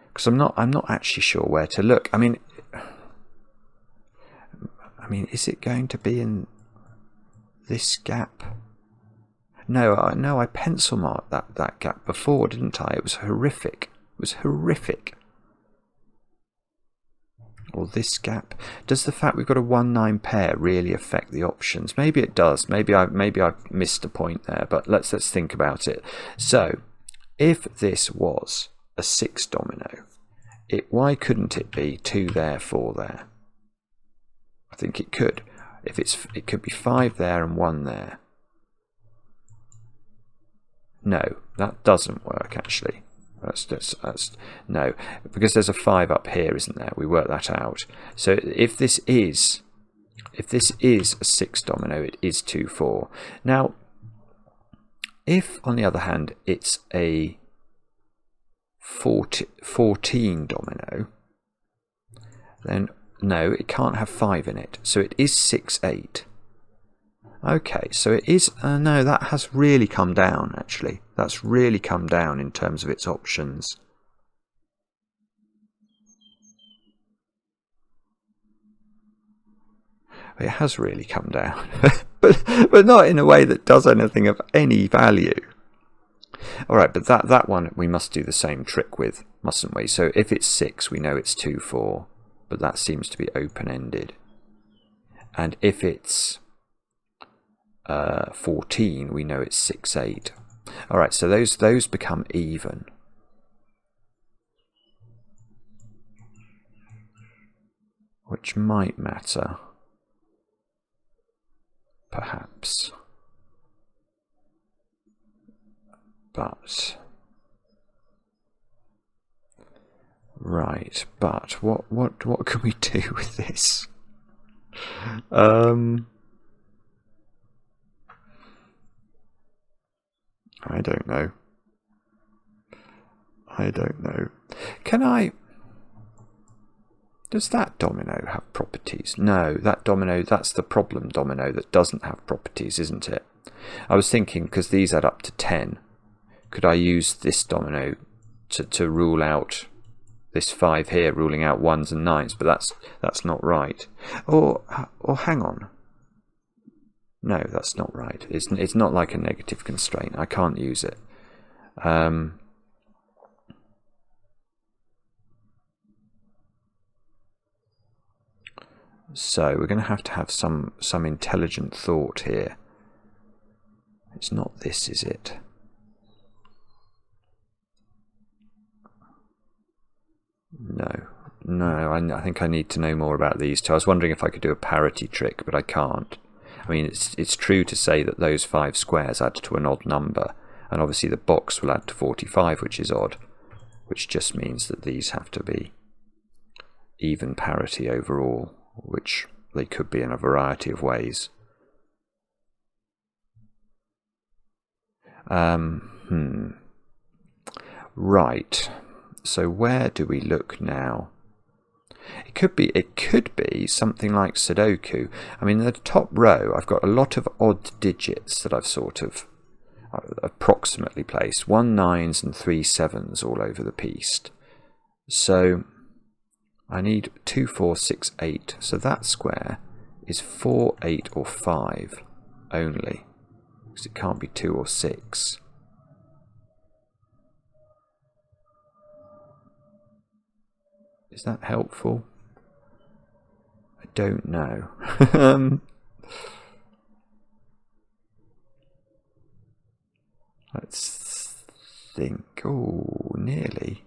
Because I'm not actually sure where to look. I mean, is it going to be in this gap? No, I pencil marked that gap before, didn't I? It was horrific. It was horrific. Or this gap. Does the fact we've got a 1-9 pair really affect the options? Maybe it does. Maybe I've missed a point there. But let's think about it. So, if this was a 6 domino, why couldn't it be 2 there, 4 there? I think it could. It could be 5 there and 1 there. No, that doesn't work actually. That's no, because there's a 5 up here, isn't there? We work that out. So if this is a 6 domino, it is 2, 4. Now, if on the other hand it's a 14 domino, then no, it can't have 5 in it. So it is 6, 8. Okay, so it is... no, that has really come down, actually. That's really come down in terms of its options. It has really come down. but not in a way that does anything of any value. Alright, but that one we must do the same trick with, mustn't we? So if it's 6, we know it's 2, 4. But that seems to be open-ended. And if it's 14, we know it's 6, 8. Alright, so those become even. Which might matter. Perhaps. But... Right, but what can we do with this? I don't know. Can I... Does that domino have properties? No, that domino, that's the problem domino that doesn't have properties, isn't it? I was thinking, because these add up to 10, could I use this domino to rule out this 5 here, ruling out 1s and 9s, but that's not right. Or hang on. No, that's not right. It's not like a negative constraint. I can't use it. So we're going to have some intelligent thought here. It's not this, is it? No, I think I need to know more about these two. I was wondering if I could do a parity trick, but I can't. I mean, it's true to say that those 5 squares add to an odd number, and obviously the box will add to 45, which is odd, which just means that these have to be even parity overall, which they could be in a variety of ways. Right. So where do we look now? It could be something like Sudoku. I mean, in the top row, I've got a lot of odd digits that I've sort of approximately placed, 1 9s and 3 7s all over the piece. So I need 2 4 6 8. So that square is 4 8 or 5 only, because it can't be 2 or 6. Is that helpful? I don't know. Let's think. Oh, nearly.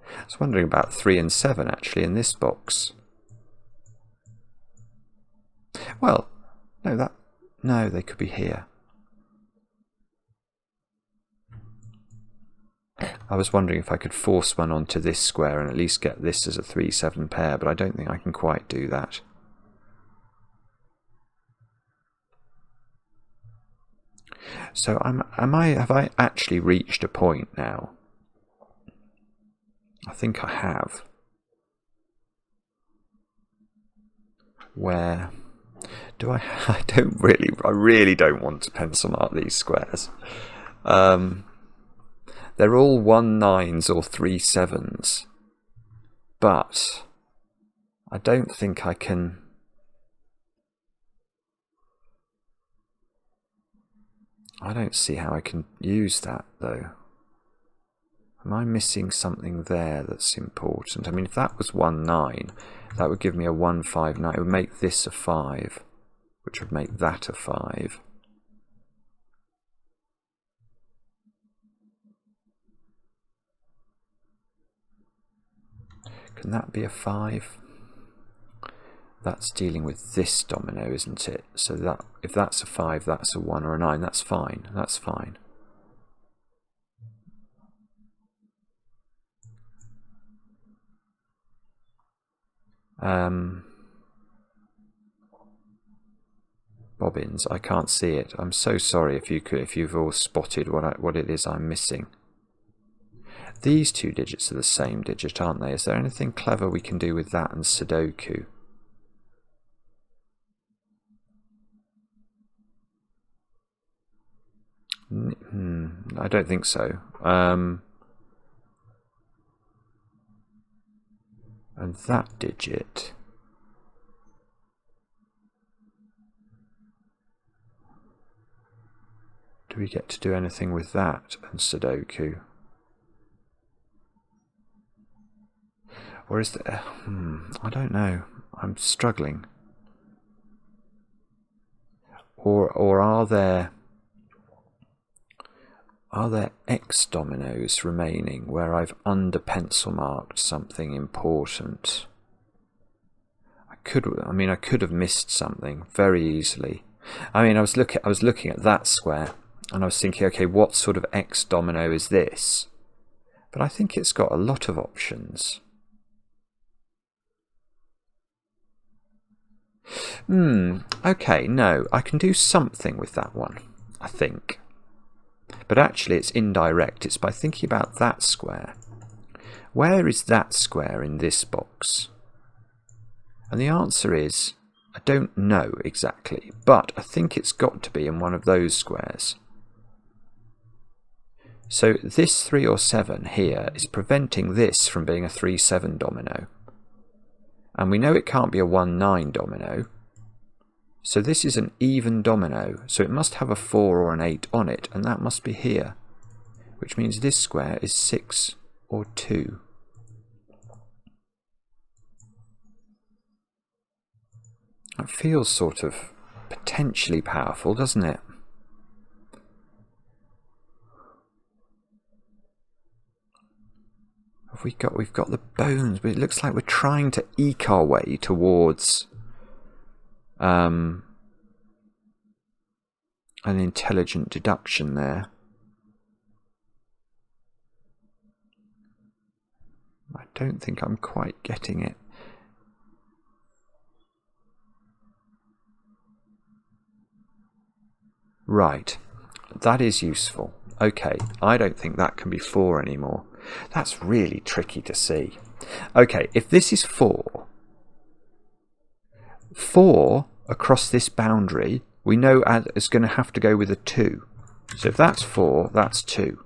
I was wondering about 3 and 7 actually in this box. Well, no, they could be here. I was wondering if I could force one onto this square and at least get this as a 3 7 pair, but I don't think I can quite do that. So have I actually reached a point now? I think I have. Where do I really don't want to pencil mark these squares. They're all 1 9s or 3 7s. But I don't think I can. I don't see how I can use that though. Am I missing something there that's important? I mean, if that was 1 9, that would give me a 1 5 9. It would make this a 5, which would make that a 5. Can that be a 5? That's dealing with this domino, isn't it? So that if that's a 5, that's a 1 or a 9. That's fine. That's fine. Bobbins, I can't see it. I'm so sorry if you've all spotted what it is I'm missing. These 2 digits are the same digit, aren't they? Is there anything clever we can do with that and Sudoku? I don't think so. And that digit. Do we get to do anything with that and Sudoku? Or is there... I don't know. I'm struggling. Or are there X dominoes remaining where I've under pencil marked something important? I could have missed something very easily. I mean, I was looking at that square and I was thinking, okay, what sort of X domino is this? But I think it's got a lot of options. Okay, no, I can do something with that one, I think. But actually it's indirect. It's by thinking about that square. Where is that square in this box? And the answer is, I don't know exactly, but I think it's got to be in one of those squares. So this 3 or 7 here is preventing this from being a 3 7 domino. And we know it can't be a 1 9 domino. So this is an even domino, so it must have a 4 or an 8 on it, and that must be here, which means this square is 6 or 2. That feels sort of potentially powerful, doesn't it? We've got the bones, but it looks like we're trying to eke our way towards an intelligent deduction there. I don't think I'm quite getting it. Right, that is useful. Okay, I don't think that can be 4 anymore. That's really tricky to see. Okay, if this is 4 across this boundary, we know is going to have to go with a 2. So if that's 4, that's 2.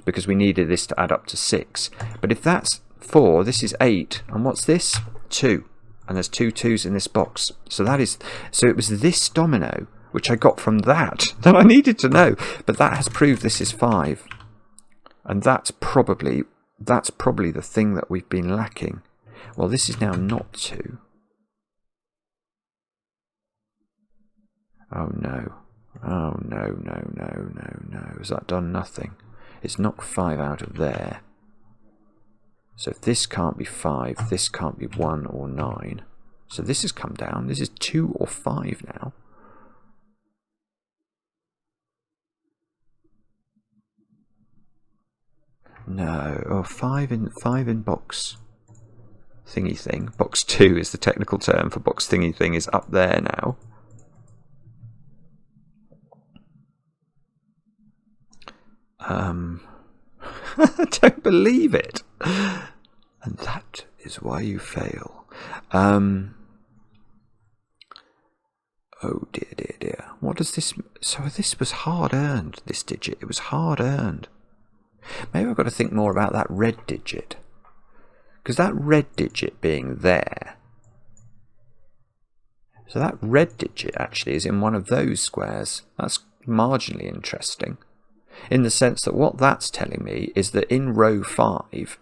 Because we needed this to add up to 6. But if that's 4, this is 8. And what's this? 2. And there's 2 2s in this box. So it was this domino, which I got from that I needed to know. But that has proved this is 5. And that's probably the thing that we've been lacking. Well, this is now not 2. Oh no. Oh no. Has that done nothing? It's knocked 5 out of there. So if this can't be 5, this can't be 1 or 9. So this has come down. This is 2 or 5 now. No. Oh, 5 in box thingy thing. Box 2 is the technical term for box thingy thing, is up there now. I don't believe it. And that is why you fail. Oh dear. What does this... So this was hard earned, this digit. It was hard earned. Maybe I've got to think more about that red digit. Because that red digit being there... So that red digit actually is in one of those squares. That's marginally interesting. In the sense that what that's telling me is that in row 5,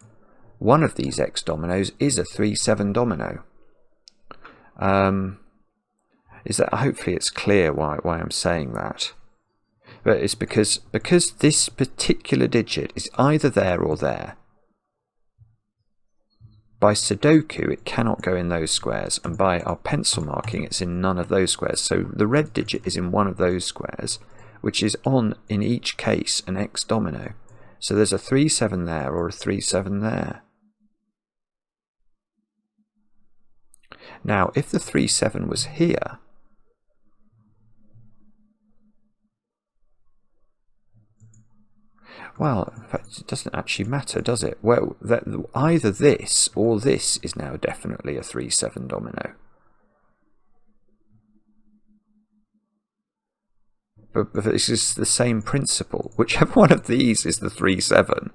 one of these X dominoes is a 3-7 domino. Hopefully it's clear why I'm saying that. But it's because this particular digit is either there or there. By Sudoku, it cannot go in those squares, and by our pencil marking, it's in none of those squares. So the red digit is in one of those squares, which is on, in each case, an X domino. So there's a 3-7 there or a 3-7 there. Now, if the 3-7 was here, well, in fact, it doesn't actually matter, does it? Well, either this or this is now definitely a 3-7 domino. But this is the same principle. Whichever one of these is the 3-7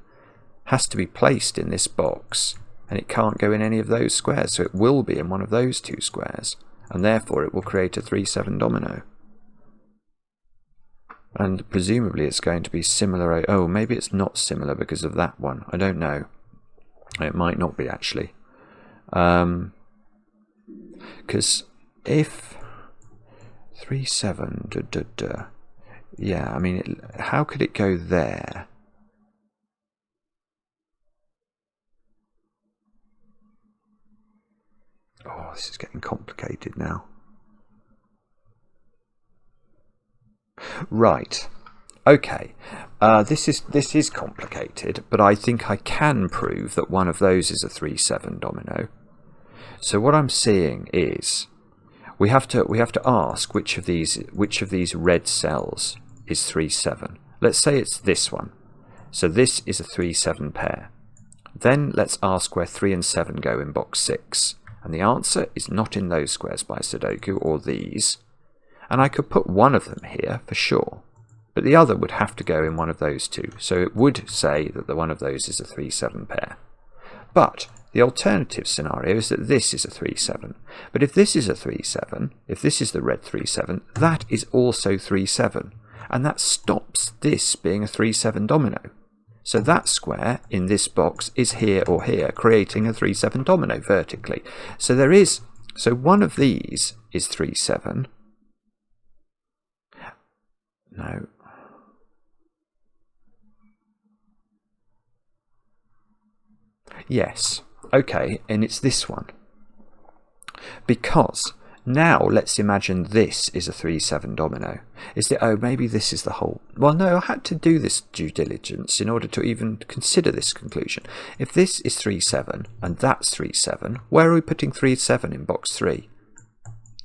has to be placed in this box, and it can't go in any of those squares, so it will be in one of those 2 squares, and therefore it will create a 3-7 domino. And presumably it's going to be similar. Oh, maybe it's not similar because of that one. I don't know. It might not be, actually. Because if 3-7... Yeah, I mean, how could it go there? Oh, this is getting complicated now. Right. Okay. This is complicated, but I think I can prove that one of those is a 3-7 domino. So what I'm seeing is we have to ask which of these red cells is 3-7. Let's say it's this one. So this is a 3-7 pair. Then let's ask where 3 and 7 go in box 6. And the answer is not in those squares by Sudoku or these. And I could put one of them here for sure. But the other would have to go in one of those 2. So it would say that the one of those is a 3-7 pair. But the alternative scenario is that this is a 3-7. But if this is a 3-7, if this is the red 3-7, that is also 3-7. And that stops this being a 3-7 domino. So that square in this box is here or here, creating a 3-7 domino vertically. So one of these is 3-7. No. Yes. Okay, and it's this one. Because now let's imagine this is a 3-7 domino. Oh, maybe this is the whole... Well, no, I had to do this due diligence in order to even consider this conclusion. If this is 3-7 and that's 3-7, where are we putting 3-7 in box 3?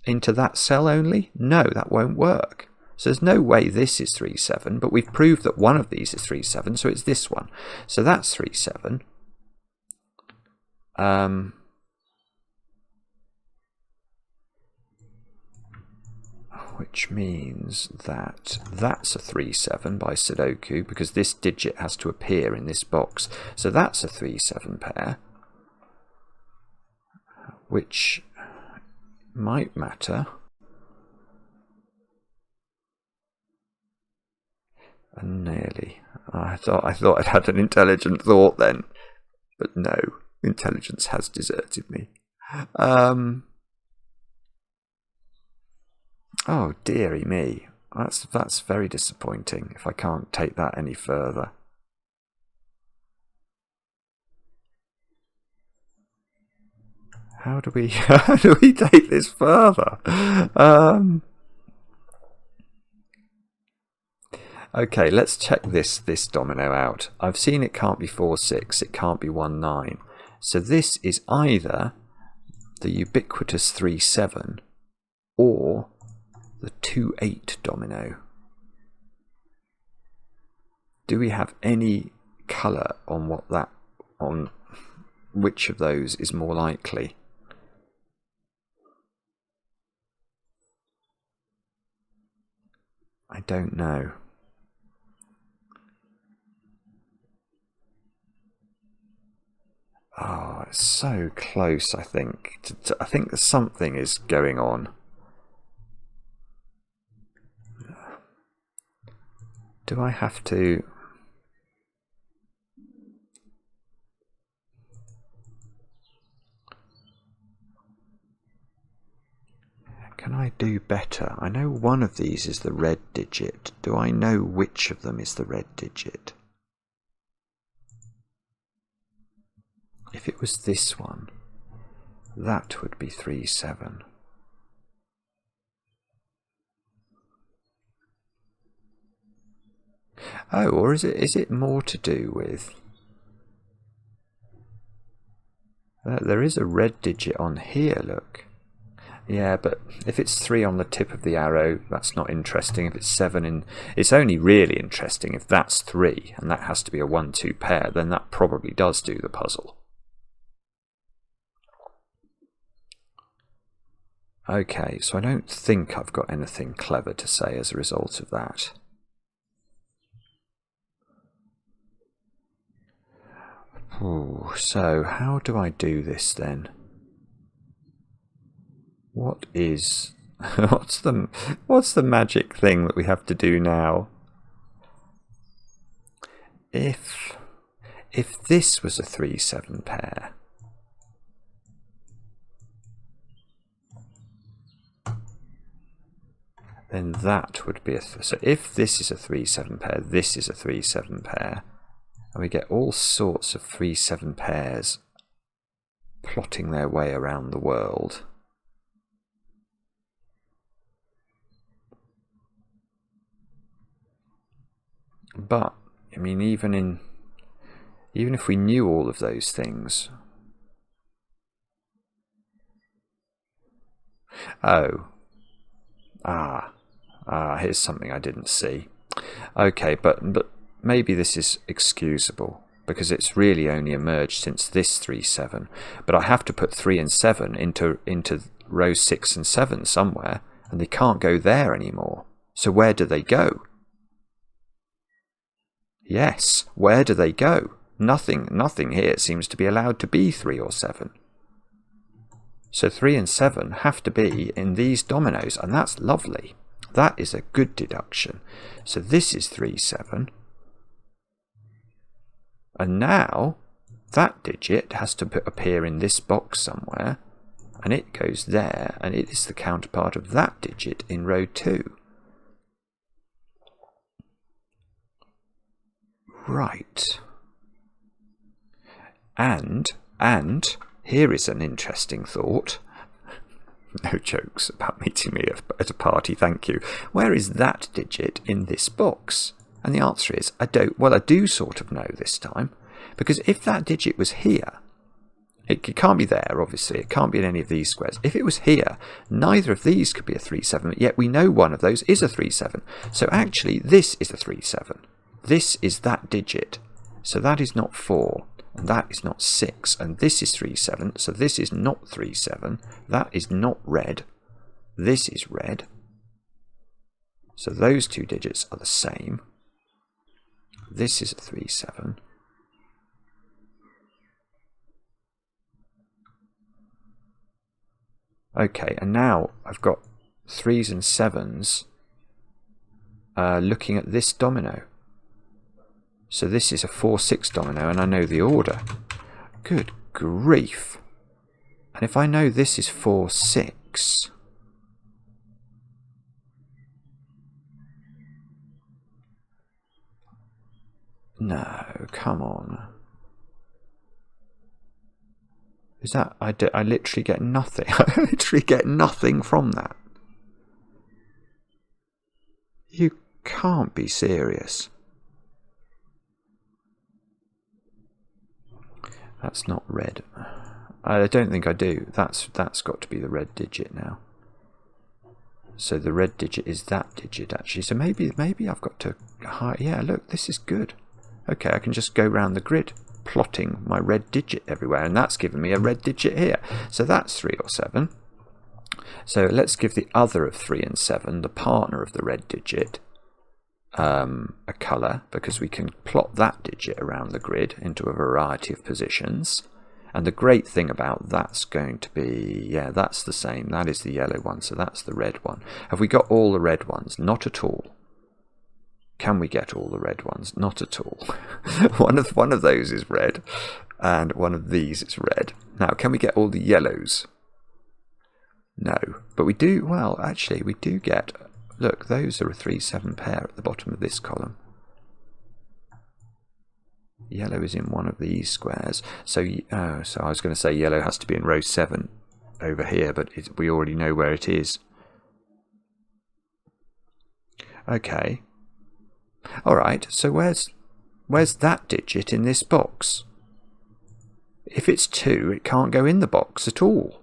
Into that cell only? No, that won't work. So there's no way this is 3-7, but we've proved that one of these is 3-7, so it's this one. So that's 3-7. which means that that's a 3-7 by Sudoku, because this digit has to appear in this box. So that's a 3-7 pair, which might matter. And nearly. I thought I'd had an intelligent thought then, but no, intelligence has deserted me. Oh dearie me, that's very disappointing if I can't take that any further. How do we take this further? Okay, let's check this domino out. I've seen it can't be 4-6, it can't be 1-9. So this is either the ubiquitous 3-7 or the 2-8 domino. Do we have any colour on which of those is more likely? I don't know. Oh, it's so close, I think. I think something is going on. Do I have to... Can I do better? I know one of these is the red digit. Do I know which of them is the red digit? If it was this one, that would be 3-7. Oh, or is it more to do with... there is a red digit on here, look. Yeah, but if it's 3 on the tip of the arrow, that's not interesting. If it's 7 it's only really interesting if that's 3, and that has to be a 1-2 pair, then that probably does do the puzzle. Okay, so I don't think I've got anything clever to say as a result of that. Ooh, so how do I do this then? What is... what's the magic thing that we have to do now? If this was a 3-7 pair, then that would be a... so if this is a 3-7 pair, this is a 3-7 pair, and we get all sorts of 3-7 pairs plotting their way around the world. But I mean, even if we knew all of those things... Oh. Here's something I didn't see. Okay, but maybe this is excusable, because it's really only emerged since this 3-7. But I have to put 3 and 7 into rows 6 and 7 somewhere, and they can't go there anymore. So where do they go? Yes, where do they go? Nothing here seems to be allowed to be 3 or 7. So 3 and 7 have to be in these dominoes, and that's lovely. That is a good deduction. So this is 3-7. And now that digit has to appear in this box somewhere, and it goes there, and it is the counterpart of that digit in row 2. Right. And here is an interesting thought. No jokes about meeting me at a party, thank you. Where is that digit in this box? And the answer is, I do sort of know this time. Because if that digit was here, it can't be there, obviously. It can't be in any of these squares. If it was here, neither of these could be a 3-7, yet we know one of those is a 3-7. So actually, this is a 3-7. This is that digit. So that is not 4. And that is not 6, and this is 3-7, so this is not 3-7, that is not red, this is red, So those two digits are the same. This is a 3, 7. Okay, and now I've got 3s and 7s looking at this domino. So this is a 4, 6 domino, and I know the order. Good grief. And if I know this is 4, 6... No, come on. Is that... I literally get nothing. I literally get nothing from that. You can't be serious. That's not red. I don't think I do. That's got to be the red digit now. So the red digit is that digit actually. So maybe I've got to hide. Yeah, look, this is good. Okay, I can just go round the grid plotting my red digit everywhere, and that's given me a red digit here. So that's 3 or 7. So let's give the other of 3 and 7, the partner of the red digit, a colour, because we can plot that digit around the grid into a variety of positions. And the great thing about that's going to be, yeah, that's the same. That is the yellow one, so that's the red one. Have we got all the red ones? Not at all. Can we get all the red ones? Not at all. one of those is red, and one of these is red. Now, can we get all the yellows? No, but we do. Well, actually, we do get. Look, those are a 3, 7 pair at the bottom of this column. Yellow is in one of these squares. So I was going to say yellow has to be in row 7 over here, but we already know where it is. Okay. All right. So where's that digit in this box? If it's 2, it can't go in the box at all.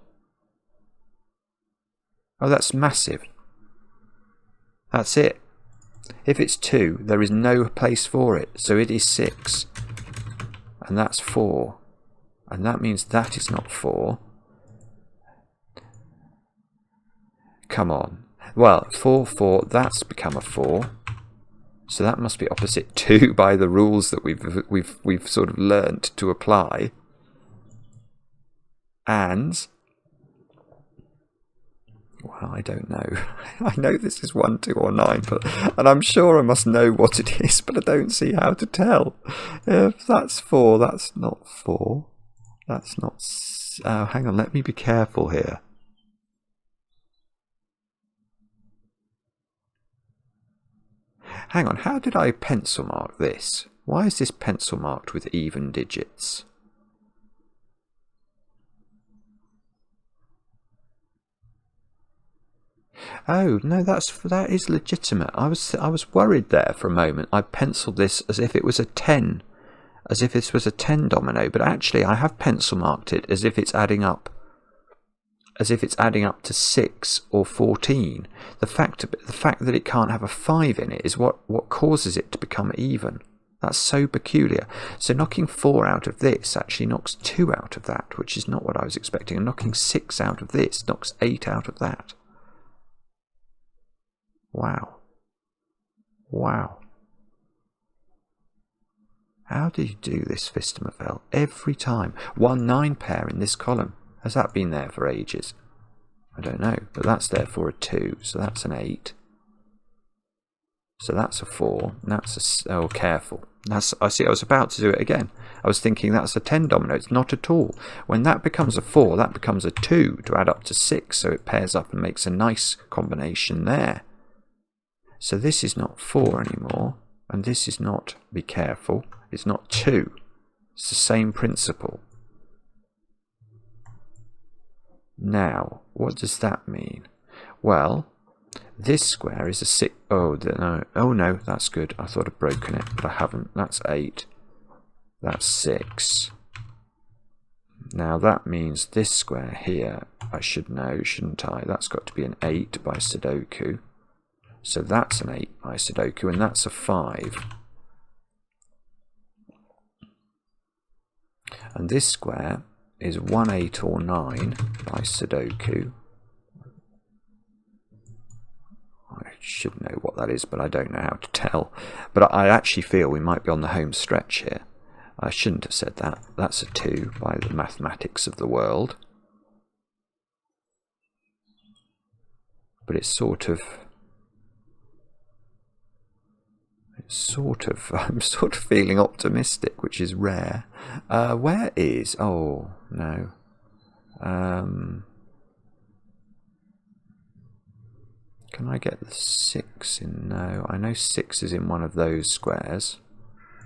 Oh, that's massive. That's it. If it's 2, there is no place for it. So it is 6. And that's 4. And that means that is not 4. Come on. Well, 4, 4, that's become a 4. So that must be opposite 2 by the rules that we've sort of learnt to apply. And... well, I don't know. I know this is 1, 2 or 9, and I'm sure I must know what it is, but I don't see how to tell. If that's 4, that's not 4. That's not... oh, hang on, let me be careful here. Hang on, how did I pencil mark this? Why is this pencil marked with even digits? Oh no, that is legitimate. I was worried there for a moment. I penciled this as if it was a 10, as if this was a 10 domino, but actually I have pencil marked it as if it's adding up, to 6 or 14. The fact that it can't have a 5 in it is what causes it to become even. That's so peculiar. So knocking 4 out of this actually knocks 2 out of that, which is not what I was expecting, and knocking 6 out of this knocks 8 out of that. Wow. Wow. How do you do this, Phistomefel? Every time. 1, 9 pair in this column. Has that been there for ages? I don't know, but that's there for a 2, so that's an 8. So that's a 4, and that's a... oh, careful. I see, I was about to do it again. I was thinking that's a 10 domino. It's not at all. When that becomes a 4, that becomes a 2 to add up to 6, so it pairs up and makes a nice combination there. So this is not 4 anymore, and this is not, be careful, it's not 2. It's the same principle. Now, what does that mean? Well, this square is a 6. Oh, no, that's good. I thought I'd broken it, but I haven't. That's 8. That's 6. Now that means this square here, I should know, shouldn't I? That's got to be an 8 by Sudoku. So that's an 8 by Sudoku, and that's a 5. And this square is 1, 8 or 9 by Sudoku. I should know what that is, but I don't know how to tell. But I actually feel we might be on the home stretch here. I shouldn't have said that. That's a 2 by the mathematics of the world. But it's sort of, I'm sort of feeling optimistic, which is rare. Where is, oh, no. Can I get the 6 in? No, I know 6 is in one of those squares,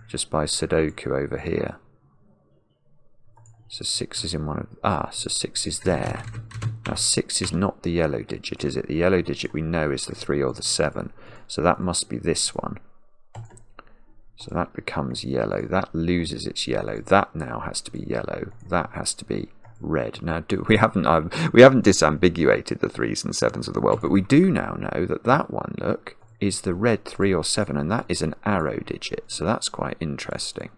just by Sudoku over here. So 6 is in one of, so 6 is there. Now 6 is not the yellow digit, is it? The yellow digit we know is the 3 or the 7, so that must be this one. So that becomes yellow, that loses its yellow, that now has to be yellow, that has to be red. Now we haven't disambiguated the 3s and 7s of the world, but we do now know that that one, look, is the red 3 or 7, and that is an arrow digit, so that's quite interesting.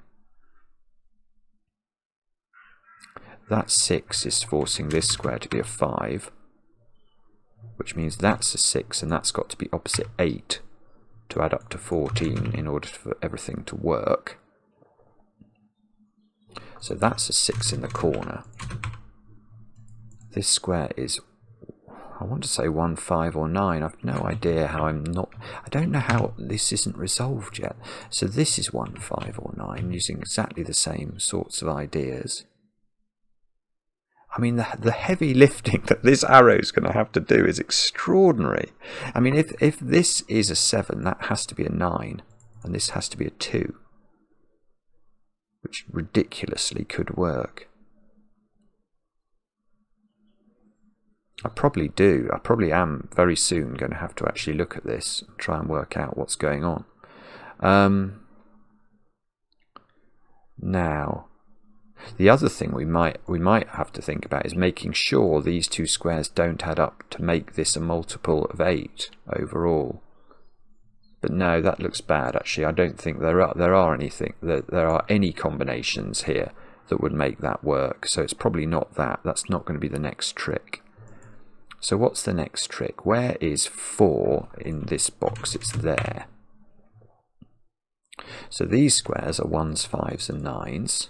That 6 is forcing this square to be a 5, which means that's a 6, and that's got to be opposite 8 to add up to 14 in order for everything to work. So that's a 6 in the corner. This square is, I want to say 1, 5 or 9. I've no idea how I don't know how this isn't resolved yet. So this is 1, 5 or 9 using exactly the same sorts of ideas. I mean, the heavy lifting that this arrow is going to have to do is extraordinary. I mean, if this is a 7, that has to be a 9, and this has to be a 2, which ridiculously could work. I probably do. I probably am very soon going to have to actually look at this and try and work out what's going on. Now, the other thing we might have to think about is making sure these two squares don't add up to make this a multiple of 8 overall. But no, that looks bad actually. I don't think there are any combinations here that would make that work. So it's probably not that. That's not going to be the next trick. So what's the next trick? Where is 4 in this box? It's there. So these squares are 1s, 5s and 9s.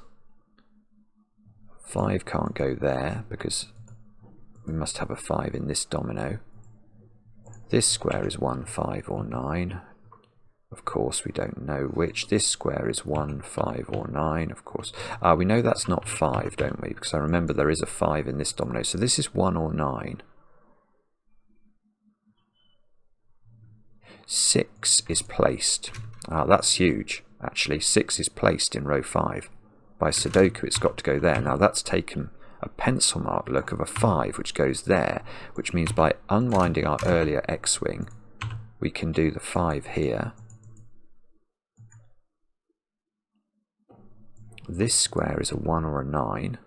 5 can't go there because we must have a 5 in this domino. This square is 1, 5 or 9. Of course we don't know which. This square is 1, 5 or 9, of course. We know that's not 5, don't we? Because I remember there is a 5 in this domino. So this is 1 or 9. 6 is placed. That's huge, actually. 6 is placed in row 5. By Sudoku, it's got to go there. Now that's taken a pencil mark look of a 5, which goes there, which means by unwinding our earlier X-wing, we can do the 5 here. This square is a 1 or a 9.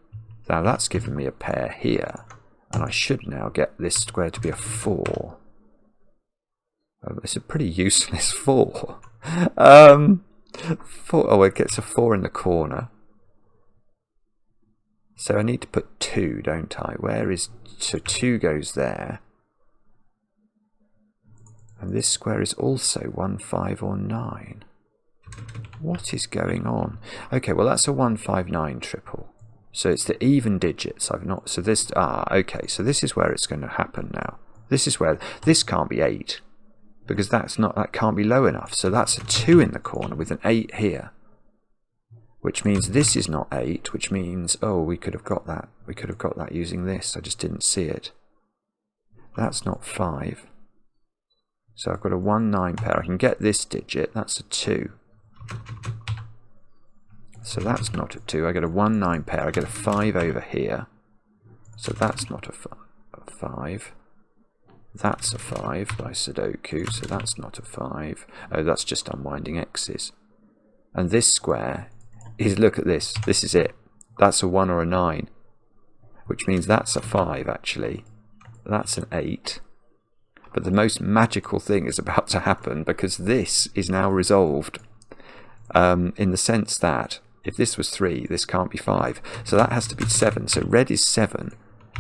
Now that's given me a pair here, and I should now get this square to be a 4. It's a pretty useless 4. 4. Oh, it gets a 4 in the corner. So I need to put 2, don't I? Where is... So 2 goes there. And this square is also 1, 5 or 9. What is going on? Okay, well that's a 1, 5, 9 triple. So it's the even digits. I've not... So this... okay. So this is where it's going to happen now. This is where... This can't be 8. Because that can't be low enough. So that's a 2 in the corner with an 8 here. Which means this is not 8, which means, oh, we could have got that. We could have got that using this. I just didn't see it. That's not 5. So I've got a 1, 9 pair. I can get this digit. That's a 2. So that's not a 2. I get a 1, 9 pair. I get a 5 over here. So that's not a 5. That's a 5 by Sudoku, so that's not a 5. Oh, that's just unwinding x's. And this square is, look at this, this is it. That's a 1 or a 9, which means that's a 5 actually. That's an 8. But the most magical thing is about to happen because this is now resolved in the sense that if this was 3, this can't be 5. So that has to be 7. So red is 7.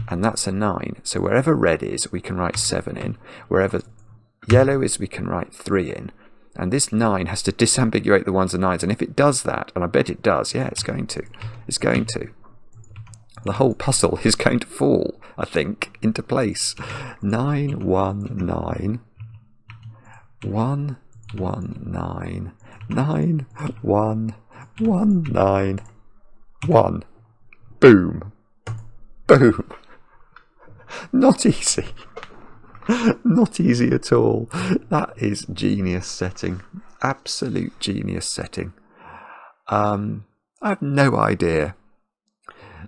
And that's a 9. So wherever red is, we can write 7 in. Wherever Yellow is we can write 3 in, and this 9 has to disambiguate the 1s and 9s, and if it does that, and I bet it does, yeah, it's going to. The whole puzzle is going to fall, I think, into place. 9, 1, 9. 1, 1, 9. 9, 1, 1, 9. 1. Boom. Boom. Not easy. Not easy at all. That is genius setting. Absolute genius setting. I have no idea.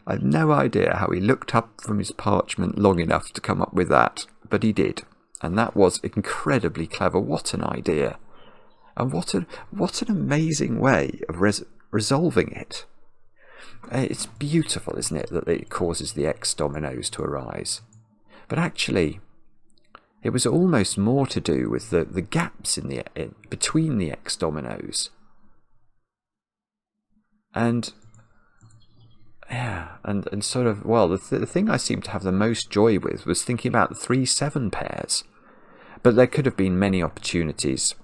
I have no idea how he looked up from his parchment long enough to come up with that, but he did. And that was incredibly clever. What an idea. And what an amazing way of resolving it. It's beautiful, isn't it, that it causes the X dominoes to arise. But actually, it was almost more to do with the gaps between the X dominoes. And yeah, and sort of, well, the thing I seemed to have the most joy with was thinking about the 3-7 pairs. But there could have been many opportunities.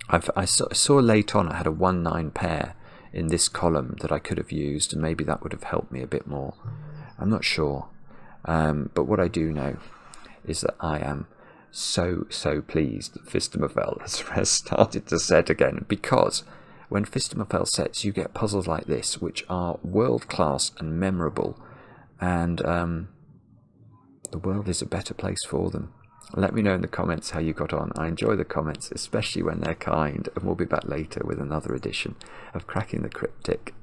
I saw late on I had a 1-9 pair in this column that I could have used, and maybe that would have helped me a bit more. I'm not sure. But what I do know is that I am so pleased that Phistomefel has started to set again, because when Phistomefel sets, you get puzzles like this, which are world-class and memorable, and the world is a better place for them. Let me know in the comments how you got on. I enjoy the comments, especially when they're kind, and we'll be back later with another edition of Cracking the Cryptic.